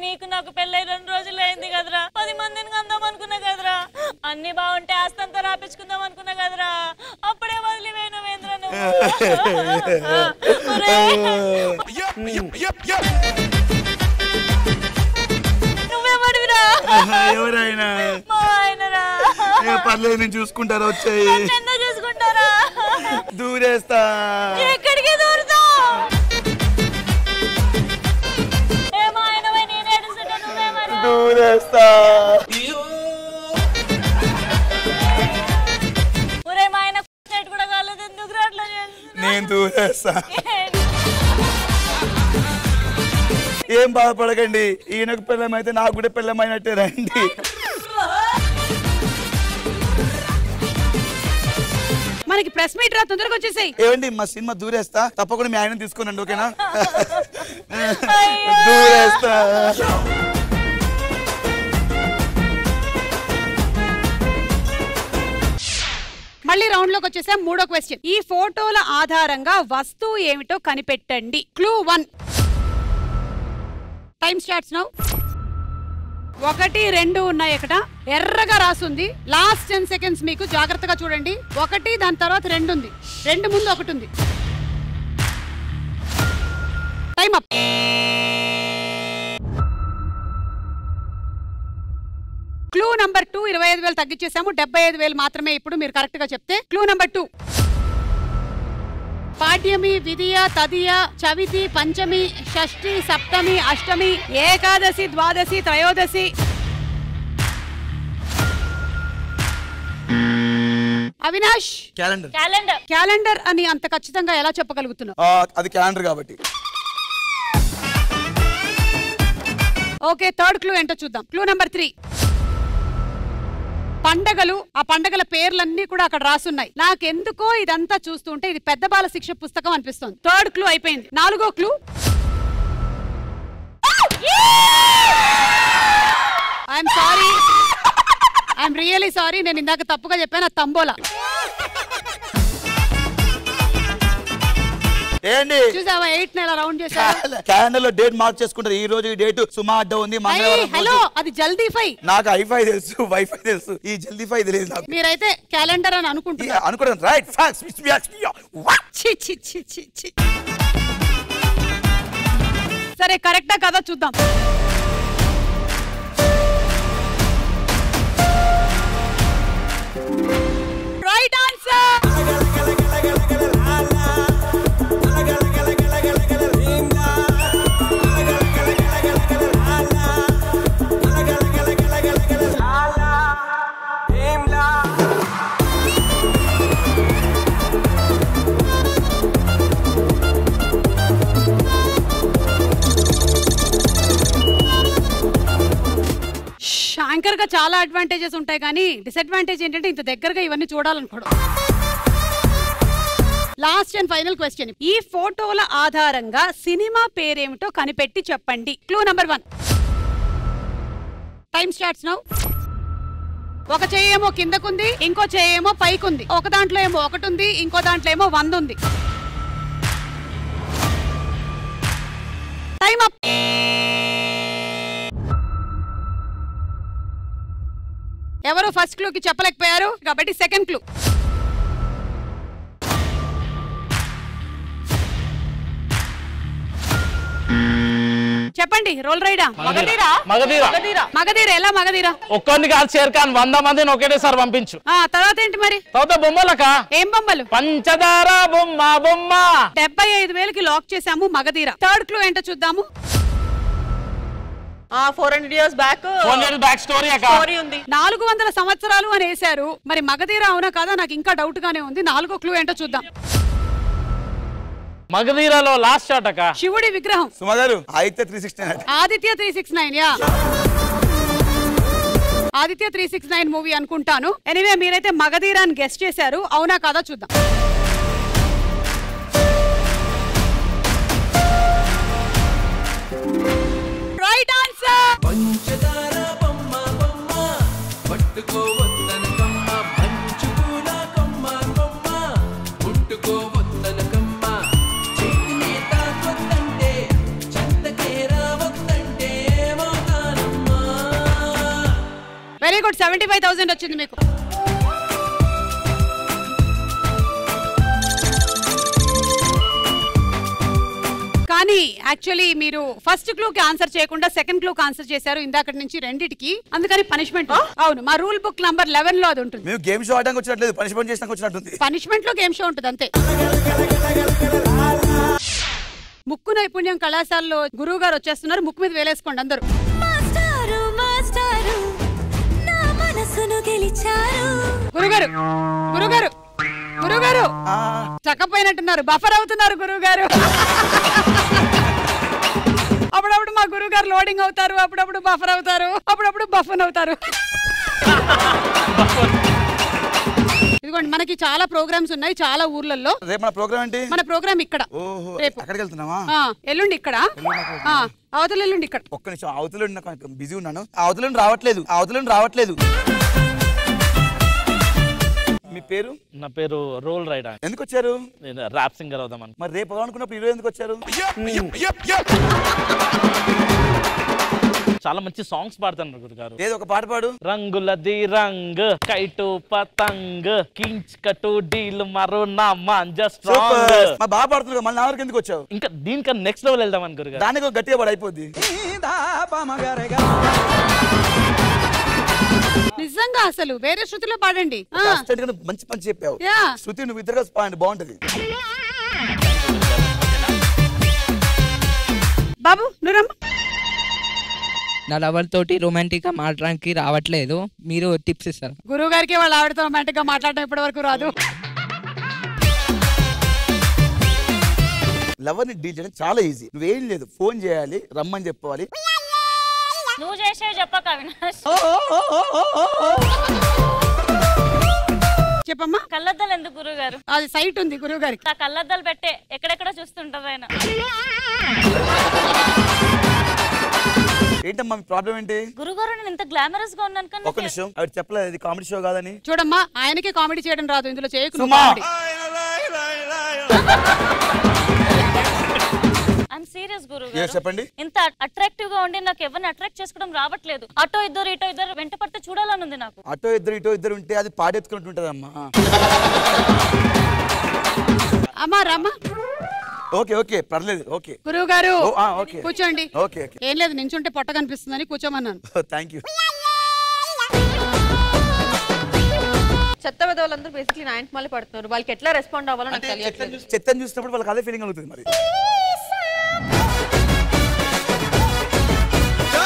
G: నీకు నాకు పెళ్ళై 2 రోజులు అయింది కదరా. 10 మందిని కందాం అనుకున్నా కదరా. అన్ని బాగుంటే ఆస్తంతా రాపించుకుందాం అనుకున్నా కదరా. అప్పుడే వదిలివేను వేంద్ర నువ్వేమడివిరా?
E: ఎవరైనా
G: మా ఆయనరా.
E: పర్లేదు, నేను చూసుకుంటారా? వచ్చాయి
G: చూసుకుంటారా?
E: దూరేస్తా.
G: ఎక్కడికి దూరుతా?
E: దూరేస్తా.
G: ఒరే మా ఆయన సెట్ కూడా కాలేదు ఎందుకు అట్లా చేస్తున్నా?
E: నేను దూరేస్తా. ఏం బాధపడకండి, ఈయనకు పెళ్ళమైతే నాకు కూడా పెళ్ళమైనట్టే రండి.
C: మనకి ప్రెస్ మీట్ రా, తొందరగా వచ్చేసాయి.
E: ఏమండి మా సినిమా దూరేస్తా, తప్పకుండా మీ ఆయన తీసుకోనండి, ఓకేనా? దూరేస్తా.
C: మళ్ళీ రౌండ్ లోకి వచ్చేసాం. మూడో క్వశ్చన్. ఈ ఫోటోల ఆధారంగా వస్తువు ఏమిటో కనిపెట్టండి. క్లూ 1. Time starts now. 1, 2 ఉన్నాయి ఇక్కడ, ఎర్రగా రాసుంది. లాస్ట్ 10 సెకండ్స్ మీకు, జాగ్రత్తగా చూడండి. 1, దాని తర్వాత 2 ఉంది, 2 ముందు 1 ఉంది. Time up. క్లూ నంబర్ 2 25,000 తగ్గించేసాము, 75,000 మాత్రమే ఇప్పుడు మీరు కరెక్ట్ గా చెప్తే. Clue number 2. పాడ్యమి, విదియ, తదియ, చవితి, పంచమి, షష్ఠి, సప్తమి, అష్టమి, ఏకాదశి, ద్వాదశి, త్రయోదశి. అవినాష్,
E: క్యాలెండర్.
G: క్యాలెండర్.
C: క్యాలెండర్ అని అంత ఖచ్చితంగా ఎలా చెప్పగలుగుతున్నావు?
E: అది క్యాలెండర్ కాబట్టి.
C: ఓకే, థర్డ్ క్లూ ఏంటో చూద్దాం. Clue number 3. పండగలు, ఆ పండగల పేర్లన్నీ కూడా అక్కడ రాసున్నాయి. నాకెందుకో ఇదంతా చూస్తుంటే ఇది పెద్ద బాల శిక్ష పుస్తకం అనిపిస్తుంది. థర్డ్ క్లూ అయిపోయింది. 4వ clue. I'm sorry, I'm really sorry, నేను ఇందాక తప్పుగా చెప్పాను. తంబోలా
E: ఏంటి
C: చూసావా? 8 నెల రౌండ్ చేశారు.
E: క్యాలెండర్ లో డేట్ మార్క్ చేసుకుంటారు. ఈ రోజు ఈ డేట్ సుమా అడ్డ ఉంది, మంగళవారం.
C: హలో, అది జల్దీ ఫై.
E: నాకు ఐఫై తెలుసు, వైఫై తెలుసు, ఈ జల్దీ ఫై తెలియదు నాకు.
C: మీరైతే క్యాలెండర్ అని అనుకుంటున్నారు.
E: అనుకుంటాను. Right, fax.
C: సరే, కరెక్టా కదా చూద్దాం. Right answer. యాంకర్ గా చాలా అడ్వాంటేజెస్ ఉంటాయి, కానీ డిసడ్వాంటేజ్ ఏంటంటే ఇంత దగ్గరగా ఇవన్నీ చూడాలనుకోవడం. Last and final question. ఈ ఫోటోల ఆధారంగా సినిమా పేరేమిటో కనిపెట్టి చెప్పండి. Clue number 1. Time starts now. ఒక చెయ్యేమో కిందకుంది, ఇంకో చెయ్యేమో పైకుంది. ఒక దాంట్లో ఏమో 1 ఉంది, ఇంకో దాంట్లో ఏమో 100 ఉంది. Time up. ఎవరు ఫస్ట్ క్లూకి చెప్పలేకపోయారు కాబట్టి సెకండ్ క్లూ. చెప్పండి. రోల్ రైడా?
F: మగధీర.
C: మగధీర ఎలా మగధీర?
F: ఒక్కరిని కాదు చేరకాన్ 100 మందిని ఒకేసారి పంపించు.
C: తర్వాత ఏంటి మరి?
F: తర్వాత బొమ్మలక.
C: ఏం బొమ్మలు?
F: పంచదార బొమ్మ.
C: 75,000కి లాక్ చేసాము మగధీర. థర్డ్ క్లూ ఏంటో చూద్దాము.
B: 400 years బ్యాక్
F: స్టోరీ
B: ఉంది.
C: 400 సంవత్సరాలు అని వేశారు. మరి మగధీర అవునా కాదా నాకు ఇంకా డౌట్ గానే ఉంది. 4వ క్లూ ఏంటో చూద్దాం.
F: మగధీరలో లాస్ట్ షాట్ అక్క
C: శివుడి విగ్రహం.
E: సుమగారు ఆదిత్య 369.
C: ఆదిత్య 369. యా, ఆదిత్య 369 మూవీ అనుకుంటాను. ఎనీవే మీరైతే మగధీర అని గెస్ట్ చేశారు. అవునా కాదా చూద్దాం. Right answer.
J: పంచదార బొమ్మ బొమ్మ పట్టుకోవద్దనకమ్మ, పంచుకుల కొమ్మ కొమ్మ ముట్టుకోవద్దనకమ్మ, చేతిని తాకొద్దంటే చెంతకే రావద్దంటే ఏమవుతానమ్మా.
C: Very good. 75,000 వచ్చింది మీకు. కానీ యాక్చువల్లీ మీరు ఫస్ట్ క్లూకి ఆన్సర్ చేయకుండా సెకండ్ క్లూకి ఆన్సర్ చేశారు ఇందాక నుంచి రెండిటికి. అందుకని పనిష్మెంట్. అవును, మా రూల్ బుక్ నంబర్ 11 లో అది ఉంటుంది.
E: మేము గేమ్ షో ఆడడానికి వచ్చినట్లేదు, పనిష్మెంట్ చేసినాక వచ్చినట్టుంది.
C: పనిష్మెంట్ లో గేమ్ షో ఉంటుంది అంతే. ముక్కు నైపుణ్యం కళాశాలలో గురువు గారు వచ్చేస్తున్నారు. ముక్కు మీద వేలేసుకోండి అందరూ. గురుగారు గురుగారు గురుగారు చక్కపోయినట్టున్నారు, బఫర్ అవుతున్నారు గురుగారు. అప్పుడప్పుడు మా గురుగారు లోడింగ్ అవుతారు, అప్పుడప్పుడు బఫర్ అవుతారు, అప్పుడప్పుడు బఫన్ అవుతారు. ఇదిగోండి మనకి చాలా ప్రోగ్రామ్స్ ఉన్నాయి చాలా ఊర్లలో.
E: రేపు మన ప్రోగ్రామ్ ఏంటి?
C: మన ప్రోగ్రామ్ ఇక్కడ.
E: రేపు అక్కడికి వెళ్తున్నావా?
C: ఎల్లుండి ఇక్కడ, అవతల ఎల్లుండి ఇక్కడ.
E: ఒక్క నిమిషం, అవతల బిజీ ఉన్నాను, అవతల రావట్లేదు. మీ పేరు?
F: నా పేరు రోల్ రైడర్.
E: ఎందుకు వచ్చారు?
F: నేను ర్యాప్ సింగర్ అవుదామని.
E: మరి రేపు అనుకున్నప్పుడు ఈరోజు ఎందుకు వచ్చారు?
F: చాలా మంచి సాంగ్స్ పాడుతున్నారు గురుగారు.
E: ఏదో ఒక పాట పాడు.
F: రంగులది రంగ్ కైటు పతంగ్ కించ్ కటు డీల్ మరో నా మాంజ స్ట్రాంగ్.
E: మా బాగా పాడుతున్నారు, మళ్ళీ నా వరకు ఎందుకు వచ్చావు?
F: ఇంకా దీనికన్నా నెక్స్ట్ లెవెల్ వెళ్దామని గురుగారు.
E: దానికి గట్టిగా పాడు అయిపోద్ది.
C: నిజంగా అసలు వేరే శృతిలో పాడండి.
E: మంచి పని చెప్పావు. శృతి నువ్వు ఇద్దరుగా పాడండి, బాగుంటది.
C: బాబు నువ్వు
K: నా లవర్ తోటి రొమాంటిక్ గా మాట్లాడడానికి రావట్లేదు, మీరు టిప్స్ ఇస్తారు?
C: గురువు గారికి వాళ్ళ ఆవిడతో రొమాంటిక్ గా మాట్లాడడం ఇప్పటి వరకు రాదు.
E: లవర్ ని డీల్ చేయడం చాలా ఈజీ. నువ్వేం లేదు, ఫోన్ చేయాలి, రమ్మని చెప్పాలి.
G: నువ్వు చేసేవి చెప్పక అవినాష్.
C: చెప్పమ్మా.
G: కళ్ళద్దాలు ఎందుకు గురువు గారు?
C: అది సైట్ ఉంది గురువు గారికి.
G: ఆ కళ్ళద్దాలు పెట్టే ఎక్కడెక్కడ చూస్తుంటారు ఆయన.
E: ఏంటమ్మా మీ ప్రాబ్లం ఏంటి?
G: గురుగారు నేను ఇంత గ్లామరస్ గా ఉన్నాను కానీ
E: ఒక నిమిషం, ఆవిడ చెప్పలేదు ఇది కామెడీ షో కాదని.
C: చూడమ్మా ఆయనకి కామెడీ చేయడం రాదు, ఇందులో చేయకు.
G: ఐఎమ్ సీరియస్ గురువు
E: Yes,
G: గారు.
E: చెప్పండి.
G: ఇంత అట్రాక్టివ్ గా ఉండి నాకు ఎవరిని అట్రాక్ట్ చేసుకోవడం రావట్లేదు. అటో ఇద్దరు వెంట పడితే చూడాలని ఉంది నాకు.
E: అటో ఇద్దరు ఉంటే అది పాడెత్తుకున్నట్టు ఉంటదమ్మా.
C: అమ్మా రమ్మా.
E: ఓకే ఓకే పర్లేదు. ఓకే
C: గురువు గారు
E: ఓకే
C: కూర్చోండి.
E: Okay okay.
C: ఏం లేదు, నించుంటే పొట్ట కనిపిస్తుందని కూర్చోమన్నాను.
E: Thank you.
B: చెత్త విధవులందరూ బేసిక్లీ నా ఇంటి మళ్ళీ పడుతున్నారు. వాళ్ళకి ఎట్లా రెస్పాండ్ అవ్వాలో నాకు తెలియట్లేదు.
E: చెత్తని చూసినప్పుడు వాళ్ళకి అదే ఫీలింగ్ అవుతుంది మరి.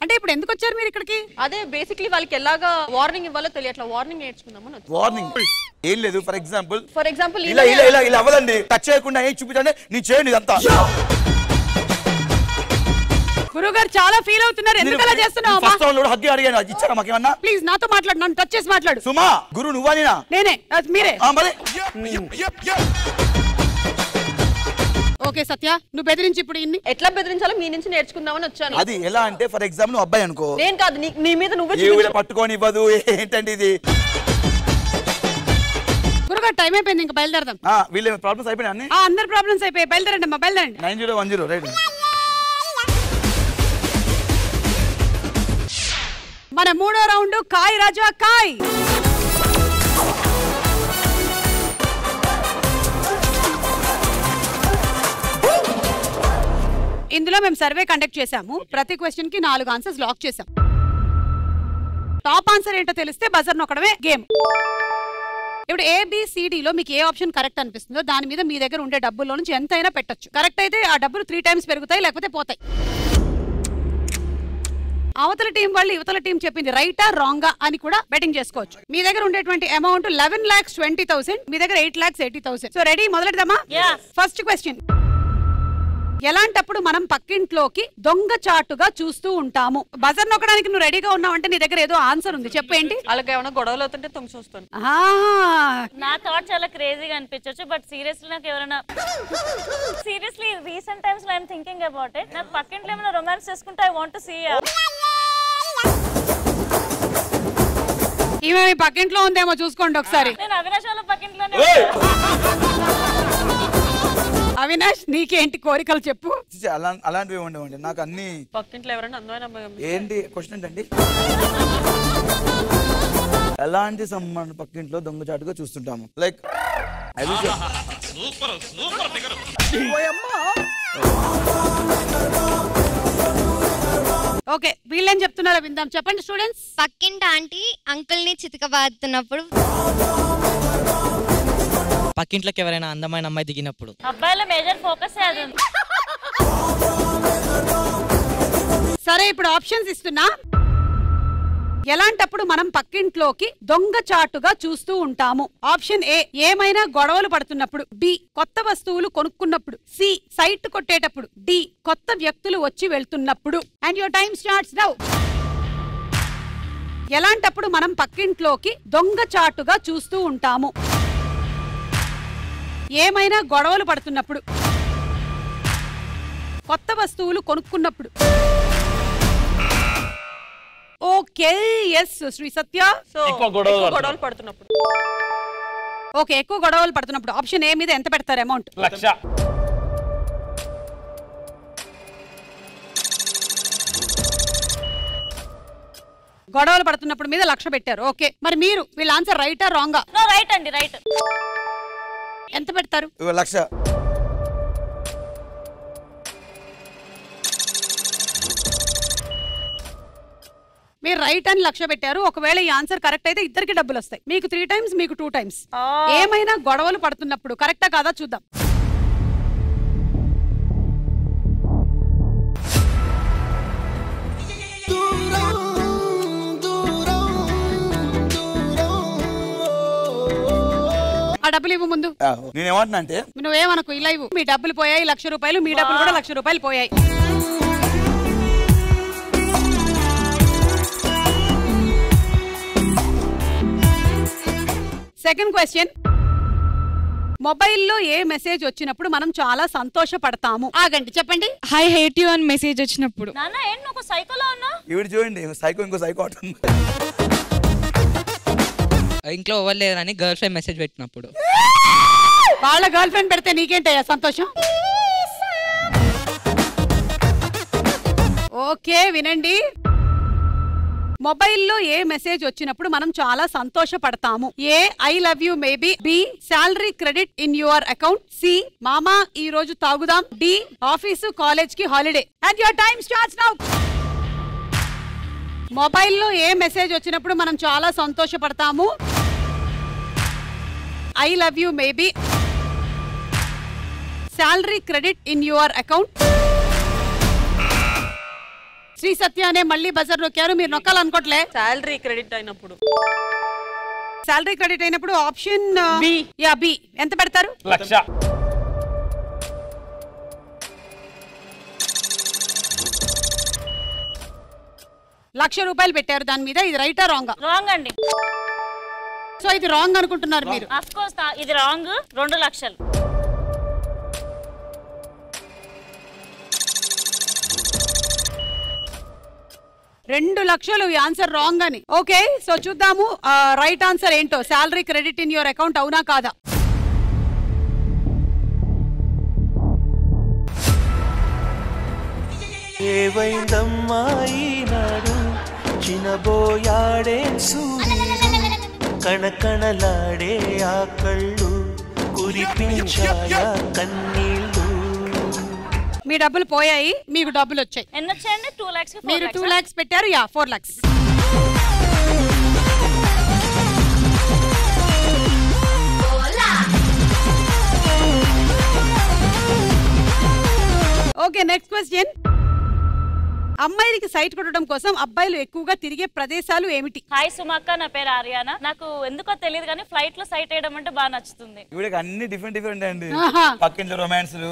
C: అంటే ఇప్పుడు ఎందుకు వచ్చారు మీరు ఇక్కడికి?
B: అదే బేసిక్లీ వాళ్ళకి ఎలాగా వార్నింగ్ ఇవ్వాలో తెలియట్లా. వార్నింగ్ నేర్చుకుందామని.
E: వార్నింగ్ ఏం లేదు. ఫర్ ఎగ్జాంపుల్
B: ఇలా
E: ఇలా అవ్వదండి, టచ్ చేయకుండా ఏం చూపించండి, నేను చేయను ఇదంతా.
C: గురువు గారు చాలా ఫీల్ అవుతున్నారు, ఎందుకు అలా చేస్తున్నావు?
E: ఫస్ట్ రౌండ్ లో హగ్గి అడిగాను, ఇచ్చారా మాకేమన్నా?
C: ప్లీజ్ నాతో మాట్లాడు, నన్ను టచ్ చేసి మాట్లాడు.
E: సుమా గురు నువ్వా నేనా?
C: నేనే. మీరే.
E: మరి
C: ఓకే సత్య, నువ్వు బెదిరించి ఇప్పుడు ఇన్ని
B: ఎట్లా బెదిరించాలో మీ నుంచి నేర్చుకుందామని వచ్చాను.
E: అది ఎలా అంటే ఫర్ ఎగ్జాంపుల్ నువ్వు అబ్బాయి అనుకో.
B: నేను కాదు, నీ మీద నువ్వే
E: పట్టుకొని ఇవ్వదు. ఏంటండి ఇది?
C: గురుగారు టైం అయిపోయింది, ఇంకా బయలుదేరదాం.
E: వీళ్ళ ప్రాబ్లమ్స్ అయిపోయినాయి.
C: అందరు ప్రాబ్లమ్స్ అయిపోయి బయలుదేరండి అమ్మా, బయలుదేరండి.
E: 9010 రైట్.
C: మన మూడో రౌండ్ కాయ్ రాజా కాయ్. ఇందులో మేము సర్వే కండక్ట్ చేశాము. ప్రతి క్వశ్చన్ కి 4 ఆన్సర్స్ లాక్ చేశాం. టాప్ ఆన్సర్ ఏంటో తెలిస్తే బజర్ నొక్కడమే గేమ్. ఇప్పుడు ABCD లో మీకు ఏ ఆప్షన్ కరెక్ట్ అనిపిస్తుందో దాని మీద మీ దగ్గర ఉండే డబ్బుల్లో నుంచి ఎంతైనా పెట్టొచ్చు. కరెక్ట్ అయితే ఆ డబ్బులు 3 టైమ్స్ పెరుగుతాయి, లేకపోతే పోతాయి. అవతల టీం వాళ్ళు యువతల టీం చెప్పింది రైటా రాంగా అని కూడా బెట్టింగ్ చేసుకోవచ్చు. మీ దగ్గర ఉండేటువంటి అమౌంట్ 11,20,000, మీ దగ్గర 8,80,000. సో రెడీ, మొదలెడదామా? First question. ఎలాంటప్పుడు మనం పక్కింట్లోకి దొంగచాటుగా చూస్తూ ఉంటాము? బజర్ నొక్కడానికి నువ్వు రెడీగా ఉన్నావంటే నీ దగ్గర ఏదో ఆన్సర్ ఉంది, చెప్పేంటి?
B: అలాగే ఏమైనా గొడవలు అవుతుంటే తొంగి చూస్తాను.
G: నా థాట్ చాలా క్రేజీగా అనిపించవచ్చు, బట్ సీరియస్లీ నాకు ఎవరైనా సీరియస్లీ రీసెంట్ టైమ్స్ లో ఐఎమ్ థింకింగ్ అబౌట్ ఇట్. నాకు పక్కింట్లో ఏమైనా రొమాన్స్ చేసుకుంటే ఐ వాంట్ టు సీ.
C: ఈమె మీ పక్కింట్లో ఉందేమో చూసుకోండి ఒకసారి.
G: నేను అవినాష్ వాళ్ళ పక్కింట్లోనే.
C: అవినాష్ నీకేంటి కోరికలు చెప్పు.
E: అలాంటివి ఉండవండి నాకు అన్ని.
B: పక్కింట్లో ఎవరైనా అందమైన
E: ఏంటి క్వశ్చన్ ఏంటండి? ఎలాంటి సంబంధం పక్కింట్లో దొంగచాటుగా చూస్తుంటాము? లైక్
C: ఓకే, వీళ్ళేం చెప్తున్నారో విందాం. చెప్పండి స్టూడెంట్స్.
L: పక్కింటి ఆంటీ అంకుల్ ని చితకబాదుతున్నప్పుడు,
K: పక్కింట్లోకి ఎవరైనా అందమైన అమ్మాయి దిగినప్పుడు.
G: అబ్బాయిల మేజర్ ఫోకస్ అది.
C: సరే ఇప్పుడు ఆప్షన్స్ ఇస్తున్నా. ఎలాంటప్పుడు మనం పక్కింట్లోకి దొంగచాటుగా చూస్తూ ఉంటాము? ఆప్షన్ ఏ ఏమైనా గొడవలు పడుతున్నప్పుడు, బి కొత్త వస్తువులు కొనుక్కున్నప్పుడు, సి సైట్ కొట్టేటప్పుడు, డి కొత్త వ్యక్తులు వచ్చి వెళ్తున్నప్పుడు. And your time starts now. ఎలాంటప్పుడు మనం పక్కింట్లోకి దొంగచాటుగా చూస్తూ ఉంటాము? ఏమైనా గొడవలు పడుతున్నప్పుడు, కొత్త వస్తువులు కొనుక్కున్నప్పుడు. ఓకే ఎస్ శ్రీ సత్య.
F: ఎక్కువ గొడవలు
B: పడుతున్నప్పుడు.
C: ఓకే, ఎక్కువ గొడవలు పడుతున్నప్పుడు. ఆప్షన్ ఏ మీద ఎంత పెడతారు అమౌంట్?
F: 1,00,000.
C: గొడవలు పడుతున్నప్పుడు మీద 1,00,000 పెట్టారు. ఓకే, మరి మీరు వీళ్ళ ఆన్సర్ రైటా రాంగా?
G: నో రైట్ అండి, రైట్.
C: ఎంత పెడతారు?
E: 1,00,000.
C: మీరు రైట్ అని 1,00,000 పెట్టారు. ఒకవేళ ఈ ఆన్సర్ కరెక్ట్ అయితే ఇద్దరికి డబ్బులు వస్తాయి. మీకు 3 times, మీకు 2 times. ఏమైనా గొడవలు పడుతున్నప్పుడు కరెక్టా కాదా చూద్దాం. ఆ డబ్బులు ఇవ్వు ముందు.
E: నేనేమంటున్నా అంటే
C: నువ్వేమనకు, ఇలా ఇవ్వు. మీ డబ్బులు పోయాయి 1,00,000 రూపాయలు, మీ డబ్బులు కూడా 1,00,000 రూపాయలు పోయాయి. Second question. మొబైల్లో ఏ మెసేజ్ వచ్చినప్పుడు మనం చాలా సంతోషపడతాము? ఆగండి, చెప్పండి.
M: ఐ హేట్ యు అని మెసేజ్ వచ్చినప్పుడు.
G: నాన్న ఏంటి ఒక సైకోలో ఉన్నా?
E: ఇవి చూడండి, సైకో ఇంకో సైకో అవుతుంది.
K: ఇంట్లో ఇవ్వలేదని గర్ల్ ఫ్రెండ్ మెసేజ్ పెట్టినప్పుడు.
C: వాళ్ళ గర్ల్ ఫ్రెండ్ పెడితే నీకేంటయ్యా సంతోషం? ఓకే వినండి. మొబైల్లో ఏ మెసేజ్ వచ్చినప్పుడు మనం చాలా సంతోషపడతాము? A I love you maybe, B salary credit in your account, C మామా ఈ రోజు తాగుదాం, డి ఆఫీసు కాలేజ్ కి holiday. And your time starts now. మొబైల్లో ఏ మెసేజ్ వచ్చినప్పుడు మనం చాలా సంతోషపడతాము? I love you maybe, salary credit in your account. Shri Satya అనే మళ్ళీ బజర్ నొక్కారు. మీరు నొక్కాలనుకోవట్లే.
B: శాలరీ క్రెడిట్ అయినప్పుడు.
C: శాలరీ క్రెడిట్ అయినప్పుడు ఆప్షన్ బి. Yeah B. ఎంత పెడతారు?
F: 1,00,000.
C: ₹1,00,000 పెట్టారు దాని మీద. ఇది రైటా రాంగా?
G: రాంగ్ అండి.
C: సో ఇది రాంగ్ అనుకుంటున్నారు మీరు?
G: ఆఫ్ కోర్స్ ఇది రాంగ్. 2,00,000.
C: $2,00,000 ఈ ఆన్సర్ రాంగ్ అని. ఓకే, సో చూద్దాము రైట్ ఆన్సర్ ఏంటో. Salary credit in your account అవునా కాదా?
J: ఏవైందమ్మా ఈనాడు చినబోయాడే సూర్యుడు, కణకణలాడే ఆ కళ్ళు కురిపించాయా కన్నీళ్ళు.
C: మీ డబ్బులు పోయాయి, మీకు డబ్బులు వచ్చాయి.
G: ఎన్ని వచ్చాయండి? 2 lakhs.
C: మీరు 2 lakhs పెట్టారు. Yeah 4 lakhs. Okay, next question. అమ్మాయిలకి సైట్ కొట్టడం కోసం అబ్బాయిలు ఎక్కువగా తిరిగే ప్రదేశాలు ఏమిటి?
G: హాయ్ సుమక్క, నా పేరు ఆర్యానా. నాకు ఎందుకో తెలియదు కానీ ఫ్లైట్ లో సైట్ వేయడం అంటే బాగా నచ్చుతుంది.
E: ఇవిడకి అన్ని డిఫరెంట్ అండి. పక్కింట్లో రొమాన్స్లు.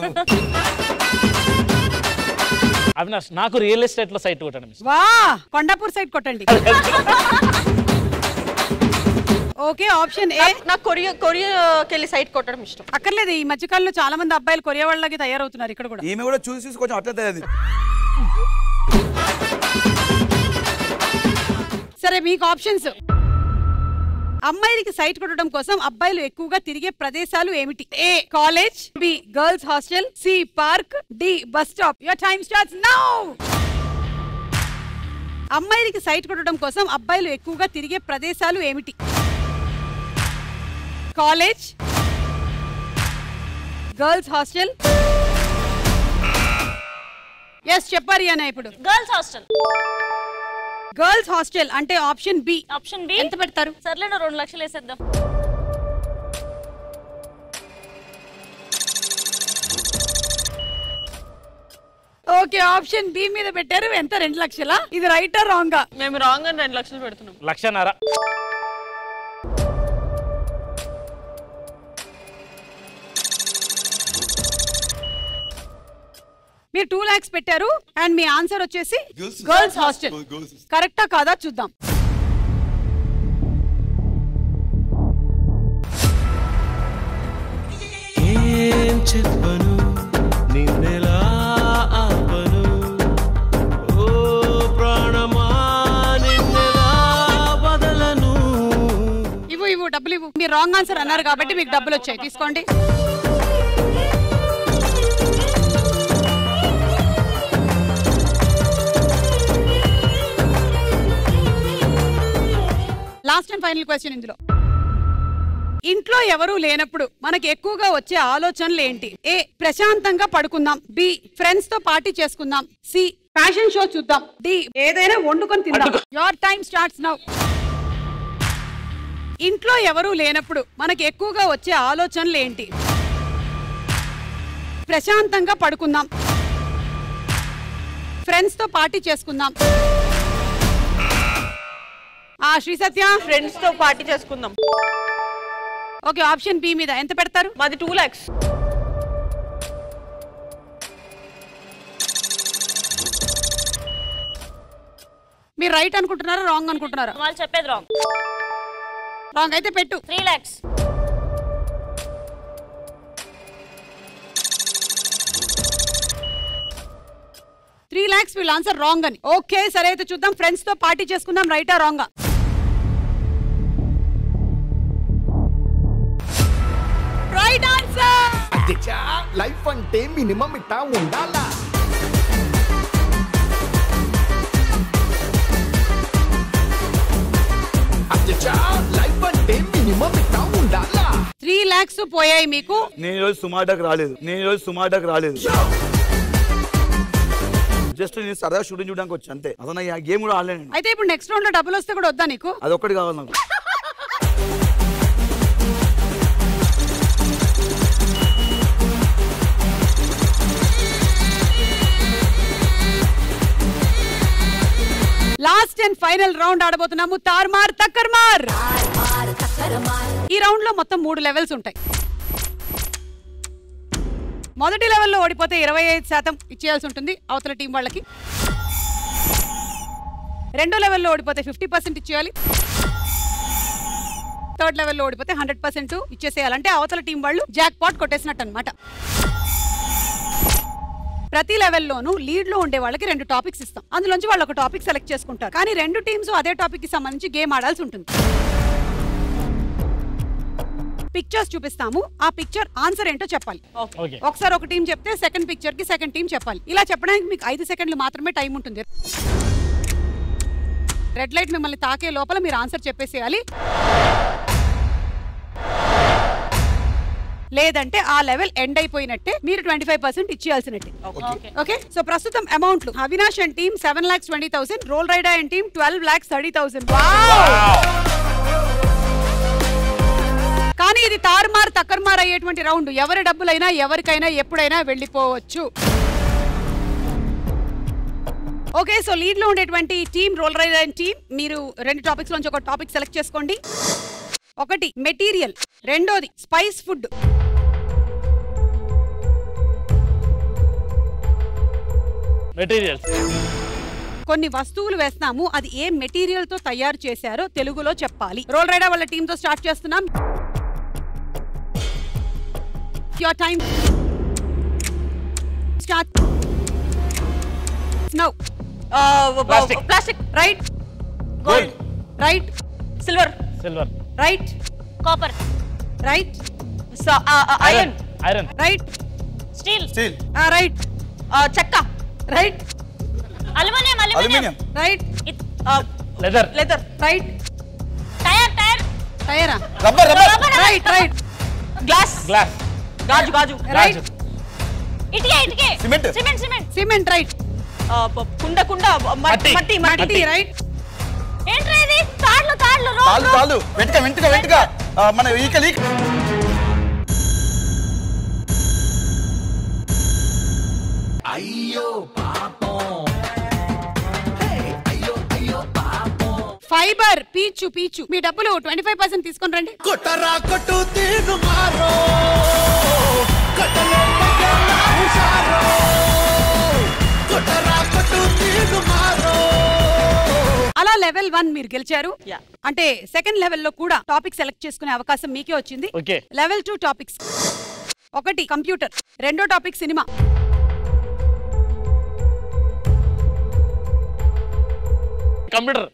F: అవినాష్, నాకు రియల్ ఎస్టేట్ లో సైట్ కొట్టండి.
C: వా, కొండాపూర్ సైట్ కొట్టండి. Okay, option A.
B: నాకు కొరియాకి వెళ్ళి సైట్ కొట్టడం ఇష్టం.
C: అక్కర్లేదు, ఈ మధ్యకాలంలో చాలా మంది అబ్బాయిలు కొరియా వాళ్ళకి తయారవుతున్నారు ఇక్కడ కూడా.
E: ఈమె కూడా చూసి కొంచెం అట్లా తెలియదు.
C: సరే, మీకు ఆప్షన్స్. అమ్మాయిలకి సైట్ కొట్టడం కోసం అబ్బాయిలు ఎక్కువగా తిరిగే ప్రదేశాలు ఏమిటి? A college, B girls hostel, C park, D bus stop. Your time starts now. అమ్మాయిలకి సైట్ కొట్టడం కోసం అబ్బాయిలు ఎక్కువగా తిరిగే ప్రదేశాలు ఏమిటి? College, girls hostel. ఎస్ చెప్పారు అన్న. ఇప్పుడు
G: గర్ల్స్ హాస్టల్.
C: గర్ల్స్ హాస్టల్ అంటే ఆప్షన్ బి.
G: Option B.
C: ఎంత పెడతారు?
G: సర్లే, 2 లక్షలు వేసేద్దాం.
C: ఓకే ఆప్షన్ బి మీద పెట్టారు. ఎంత 2 లక్షలా? ఇది రైటా రాంగా?
B: మేము రాంగ్ అని 2 లక్షలు పెడుతున్నాం.
F: 1.5 లక్షలు.
C: మీరు 2 lakhs పెట్టారు అండ్ మీ ఆన్సర్ వచ్చేసి గర్ల్స్ హాస్టల్. కరెక్టా కాదా చూద్దాం.
J: ఏం చెప్పను నిన్నెలా ఆపను ఓ ప్రాణమా నిన్నెలా వదలను.
C: ఇవ్వు డబ్బులు ఇవ్వు. మీరు రాంగ్ ఆన్సర్ అన్నారు కాబట్టి మీకు డబ్బులు వచ్చాయి, తీసుకోండి. లాస్ట్ అండ్ ఫైనల్ క్వశ్చన్ ఇందులో. ఇంట్లో ఎవరూ లేనప్పుడు మనకి ఎక్కువగా వచ్చే ఆలోచనలు ఏంటి? ఏ ప్రశాంతంగా పడుకుందాం, బి ఫ్రెండ్స్ తో పార్టీ చేసుకుందాం, సి ఫ్యాషన్ షో చూద్దాం, డి ఏదైనా వండుకొని తిందాం. Your time starts now. ఇంట్లో ఎవరూ లేనప్పుడు మనకి ఎక్కువగా వచ్చే ఆలోచనలు ఏంటి? ప్రశాంతంగా పడుకుందాం, ఫ్రెండ్స్ తో పార్టీ చేసుకుందాం. శ్రీ సత్య
B: ఫ్రెండ్స్ తో పార్టీ చేసుకుందాం.
C: ఓకే ఆప్షన్ బి మీద ఎంత పెడతారు?
B: మాది 2 lakhs.
C: మీరు రైట్ అనుకుంటున్నారా రాంగ్ అనుకుంటున్నారా?
G: వాళ్ళు చెప్పేది రాంగ్.
C: రాంగ్ అయితే పెట్టు.
G: 3 lakhs.
C: $3 lakhs వీళ్ళు ఆన్సర్ రాంగ్ అని. ఓకే సరే అయితే చూద్దాం ఫ్రెండ్స్ తో పార్టీ చేసుకుందాం రైటా రాంగా? Right answer.
N: అచ్చా లైఫ్ అంటే మినిమం ఇట్టా ఉండాలా. అచ్చా లైఫ్ అంటే మినిమం ఇట్టా ఉండాలా.
C: 3 lakhs పోయాయి మీకు.
E: నేను ఈరోజు సుమాటకు రాలేదు. జస్ట్ నేను సరదా షూటింగ్ చూడడానికి వచ్చి అంతే. అసలు ఆ గేమ్ కూడా ఆడలేను.
C: అయితే ఇప్పుడు నెక్స్ట్ రౌండ్ లో డబ్బులు వస్తే కూడా వద్దా నీకు?
E: అదొక్కటి కావాలి నాకు.
C: లాస్ట్ అండ్ ఫైనల్ రౌండ్ ఆడబోతున్నాము. తార్మార్ తక్కర్మార్. ఈ రౌండ్ లో మొత్తం 3 లెవెల్స్ ఉంటాయి. మొదటి లెవెల్లో ఓడిపోతే 25% ఇచ్చేయాల్సి ఉంటుంది అవతల టీం వాళ్ళకి. రెండో లెవెల్లో ఓడిపోతే 50% ఇచ్చేయాలి. థర్డ్ లెవెల్లో ఓడిపోతే 100% ఇచ్చేసేయాలంటే అవతల టీం వాళ్ళు జాక్ పాట్ కొట్టేసినట్టు అనమాట. ప్రతి లెవెల్లోనూ లీడ్ లో ఉండే వాళ్ళకి 2 టాపిక్స్ ఇస్తాం. అందులోంచి వాళ్ళు ఒక టాపిక్ సెలెక్ట్ చేసుకుంటారు. కానీ 2 టీమ్స్ అదే టాపిక్ కి సంబంధించి గేమ్ ఆడాల్సి ఉంటుంది. పిక్చర్స్ చూపిస్తాము. ఆ పిక్చర్ ఆన్సర్ ఏంటో చెప్పాలి. ఒకసారి ఒక టీం చెప్తే సెకండ్ పిక్చర్ కి సెకండ్ టీం చెప్పాలి. ఇలా చెప్పడానికి మీకు 5 సెకండ్లు మాత్రమే టైం ఉంటుంది. రెడ్ లైట్ మిమ్మల్ని తాకే లోపల మీరు ఆన్సర్ చెప్పేసేయాలి. లేదంటే ఆ లెవెల్ ఎండ్ అయిపోయినట్టే, మీరు 25% ఇచ్చేయాల్సినట్టే. ఓకే సో ప్రస్తుతం అమౌంట్లు Avinash and team 7,20,000, Roll Rida and team 12,30,000. కానీ ఇది తారుమార్ తక్కర్మార్ అయ్యేటువంటి రౌండ్. ఎవరి డబ్బులైనా ఎవరికైనా ఎప్పుడైనా వెళ్ళిపోవచ్చు. ఓకే సో లీడ్ లో ఉండేటువంటి team Roll Rida and team మీరు 2 టాపిక్స్ లోంచి ఒక టాపిక్ సెలెక్ట్ చేసుకోండి. ఒకటి మెటీరియల్, రెండోది స్పైస్ ఫుడ్.
F: మెటీరియల్స్.
C: కొన్ని వస్తువులు వేస్తాము, అది ఏ మెటీరియల్ తో తయారు చేశారో తెలుగులో చెప్పాలి. రోల్ రైడర్ వాళ్ళ టీమ్ తో స్టార్ట్ చేస్తున్నాం. Your time start now.
B: Plastic.
C: Right.
B: Gold.
C: Right.
B: Silver.
C: Right.
G: Copper.
C: Right.
B: Iron.
C: Right.
G: Steel.
C: Right.
B: చెక్క.
C: Right.
G: Aluminium.
C: Right.
F: Leather.
C: Right. టైరా.
E: రబ్బర్.
C: రైట్.
B: గ్లాస్. గాజు.
C: రైట్.
G: ఇటుకే.
C: సిమెంట్. రైట్.
B: కుండ. మట్టి.
C: రైట్.
G: ఏంట్రా ఇది? తాళ్ళు.
E: వెంటగా మన
N: అయ్యో పాపం అయ్యో అయ్యో పాపం
C: ఫైబర్ పీచు పీచు మీ డబ్బులు 25% తీసుకొని రండి.
H: కొట్టరా కొట్టు తీరు మారో కొట్టలే పగలా హుషారో కొట్టరా కొట్టు తీరు మారో.
C: అలా లెవెల్ 1 మీరు గెలిచారు. అంటే సెకండ్ లెవెల్ లో కూడా టాపిక్ సెలెక్ట్ చేసుకునే అవకాశం మీకే వచ్చింది. లెవెల్ 2 టాపిక్స్, ఒకటి కంప్యూటర్, రెండో topic cinema.
F: Computer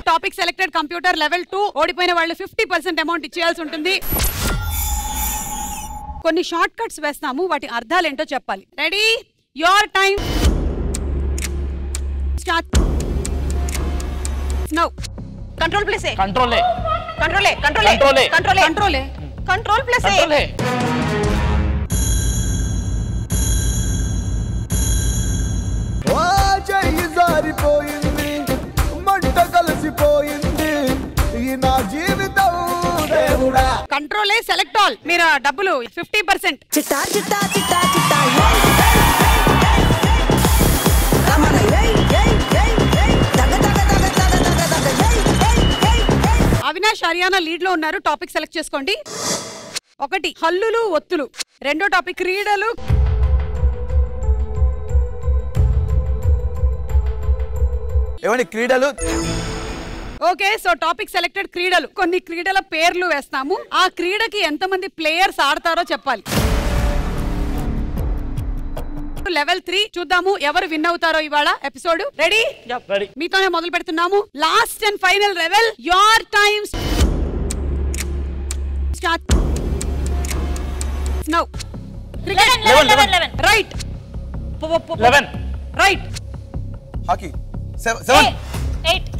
C: topic selected computer level 2. ఓడిపోయిన వాళ్ళు 50% అమౌంట్ ఇచ్చేయాల్సి ఉంటుంది. కొన్ని షార్ట్ కట్స్ వేస్తాము, వాటి అర్థాలు ఏంటో చెప్పాలి. Ready? Your time start now.
B: Control plus A.
F: కంట్రోలే
B: కంట్రోలే కంట్రోలే
F: కంట్రోలే
B: కంట్రోలే
C: కంట్రోలే
B: కంట్రోల్ ప్లస్ ఏ.
F: కంట్రోలే
H: చెయ్యి జారిపోయింది, మంట కలిసిపోయింది, ఈ నా జీవితం దేవుడా.
C: కంట్రోలే సెలెక్ట్ ఆల్. మీరు డబ్బులు 50%.
D: చిట్టా చిట్టా చిట్టా చిట్టా
C: అవినాష్ హర్యానా లీడ్ లో ఉన్నారు. టాపిక్ సెలెక్ట్ చేసుకోండి. ఒకటి హల్లులు ఒత్తులు, రెండో టాపిక్ క్రీడలు,
E: ఏమండి క్రీడలు.
C: ఓకే, సో టాపిక్ సెలెక్టెడ్ క్రీడలు. కొన్ని క్రీడల పేర్లు వేస్తాము, ఆ క్రీడకి ఎంతమంది ప్లేయర్స్ ఆడతారో చెప్పాలి. లెవెల్ 3 చూద్దాము ఎవరు విన్ అవుతారో ఇవాళ ఎపిసోడ్. రెడీ? మీతోనే మొదలు పెడుతున్నాము. Last and final level. Your time start now. Right
F: 11
C: right.
E: Hockey 7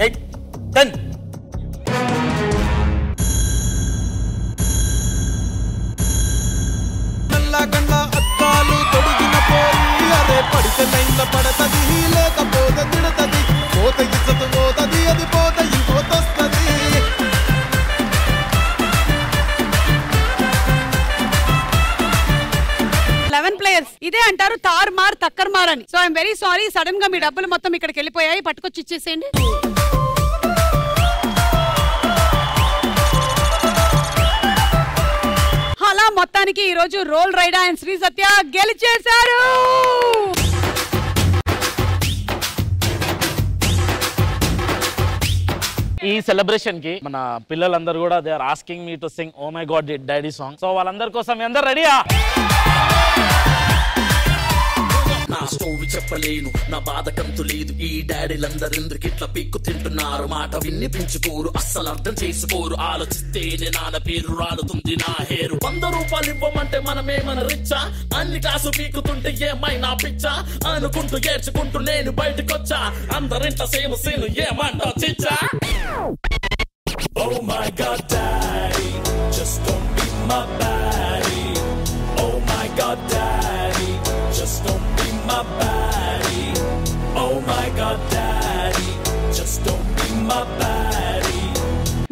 E: 8 10.
H: నల్లగన్న అద్దాలు తొడిగిన పోయి అరే పడితే లైన్ల పడతది, లేకపోతే తిడతది, పోత ఇచ్చత పోతది, అది పోత ఇంకోతొస్తది.
C: 11 ప్లేయర్స్. ఇదే అంటారు తార్ మార్ తక్కర్ మార్ అని. So I'm very sorry, sudden గా మీ డబ్బులు మొత్తం ఇక్కడికి వెళ్ళిపోయాయి. పట్టుకొచ్చి ఇచ్చేసేయండి. అలా మొత్తానికి ఈ రోజు రోల్ రైడా అండ్ శ్రీ సత్య గెలిచేశారు.
F: ఈ సెలబ్రేషన్ కి మన పిల్లలందరూ కూడా they are asking me to sing oh my God daddy song. So వాళ్ళందరి కోసం మీ అందరూ రెడీయా?
I: నా స్టోరీ చెప్పలేను, నా బాధ కంతు లేదు. ఈ డాడీలందరెందుకు ఇట్లా పీక్కు తింటున్నారు? మాట విన్ని పెంచుకోరు, అస్సలు అర్థం చేసుకోరు. ఆలోచిస్తేనే నాన్న పేరు రాలుతుంది నా హేరు. 100 రూపాయలు ఇవ్వమంటే మనమేమన రిచ్చా? అన్ని కాసు పీకుతుంటే ఏమైనా పిచ్చా? అనుకుంటూ ఏడ్చుకుంటూ నేను బయటకొచ్చా. అందరింట సేమ్ సీను ఏమంటా చిచ్చా? Oh my God daddy, just don't be my baddie. Oh my God daddy, just don't be my baddie. Oh my God daddy, just don't be my baddie.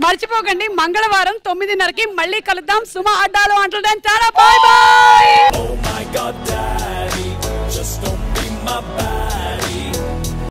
C: మర్చిపోకండి, మంగళవారం 9:30కి మళ్ళీ కలుద్దాం. సుమ అడ్డాలో అంటడం చాలా. Bye bye.
I: Oh my God daddy, just don't be my baddie.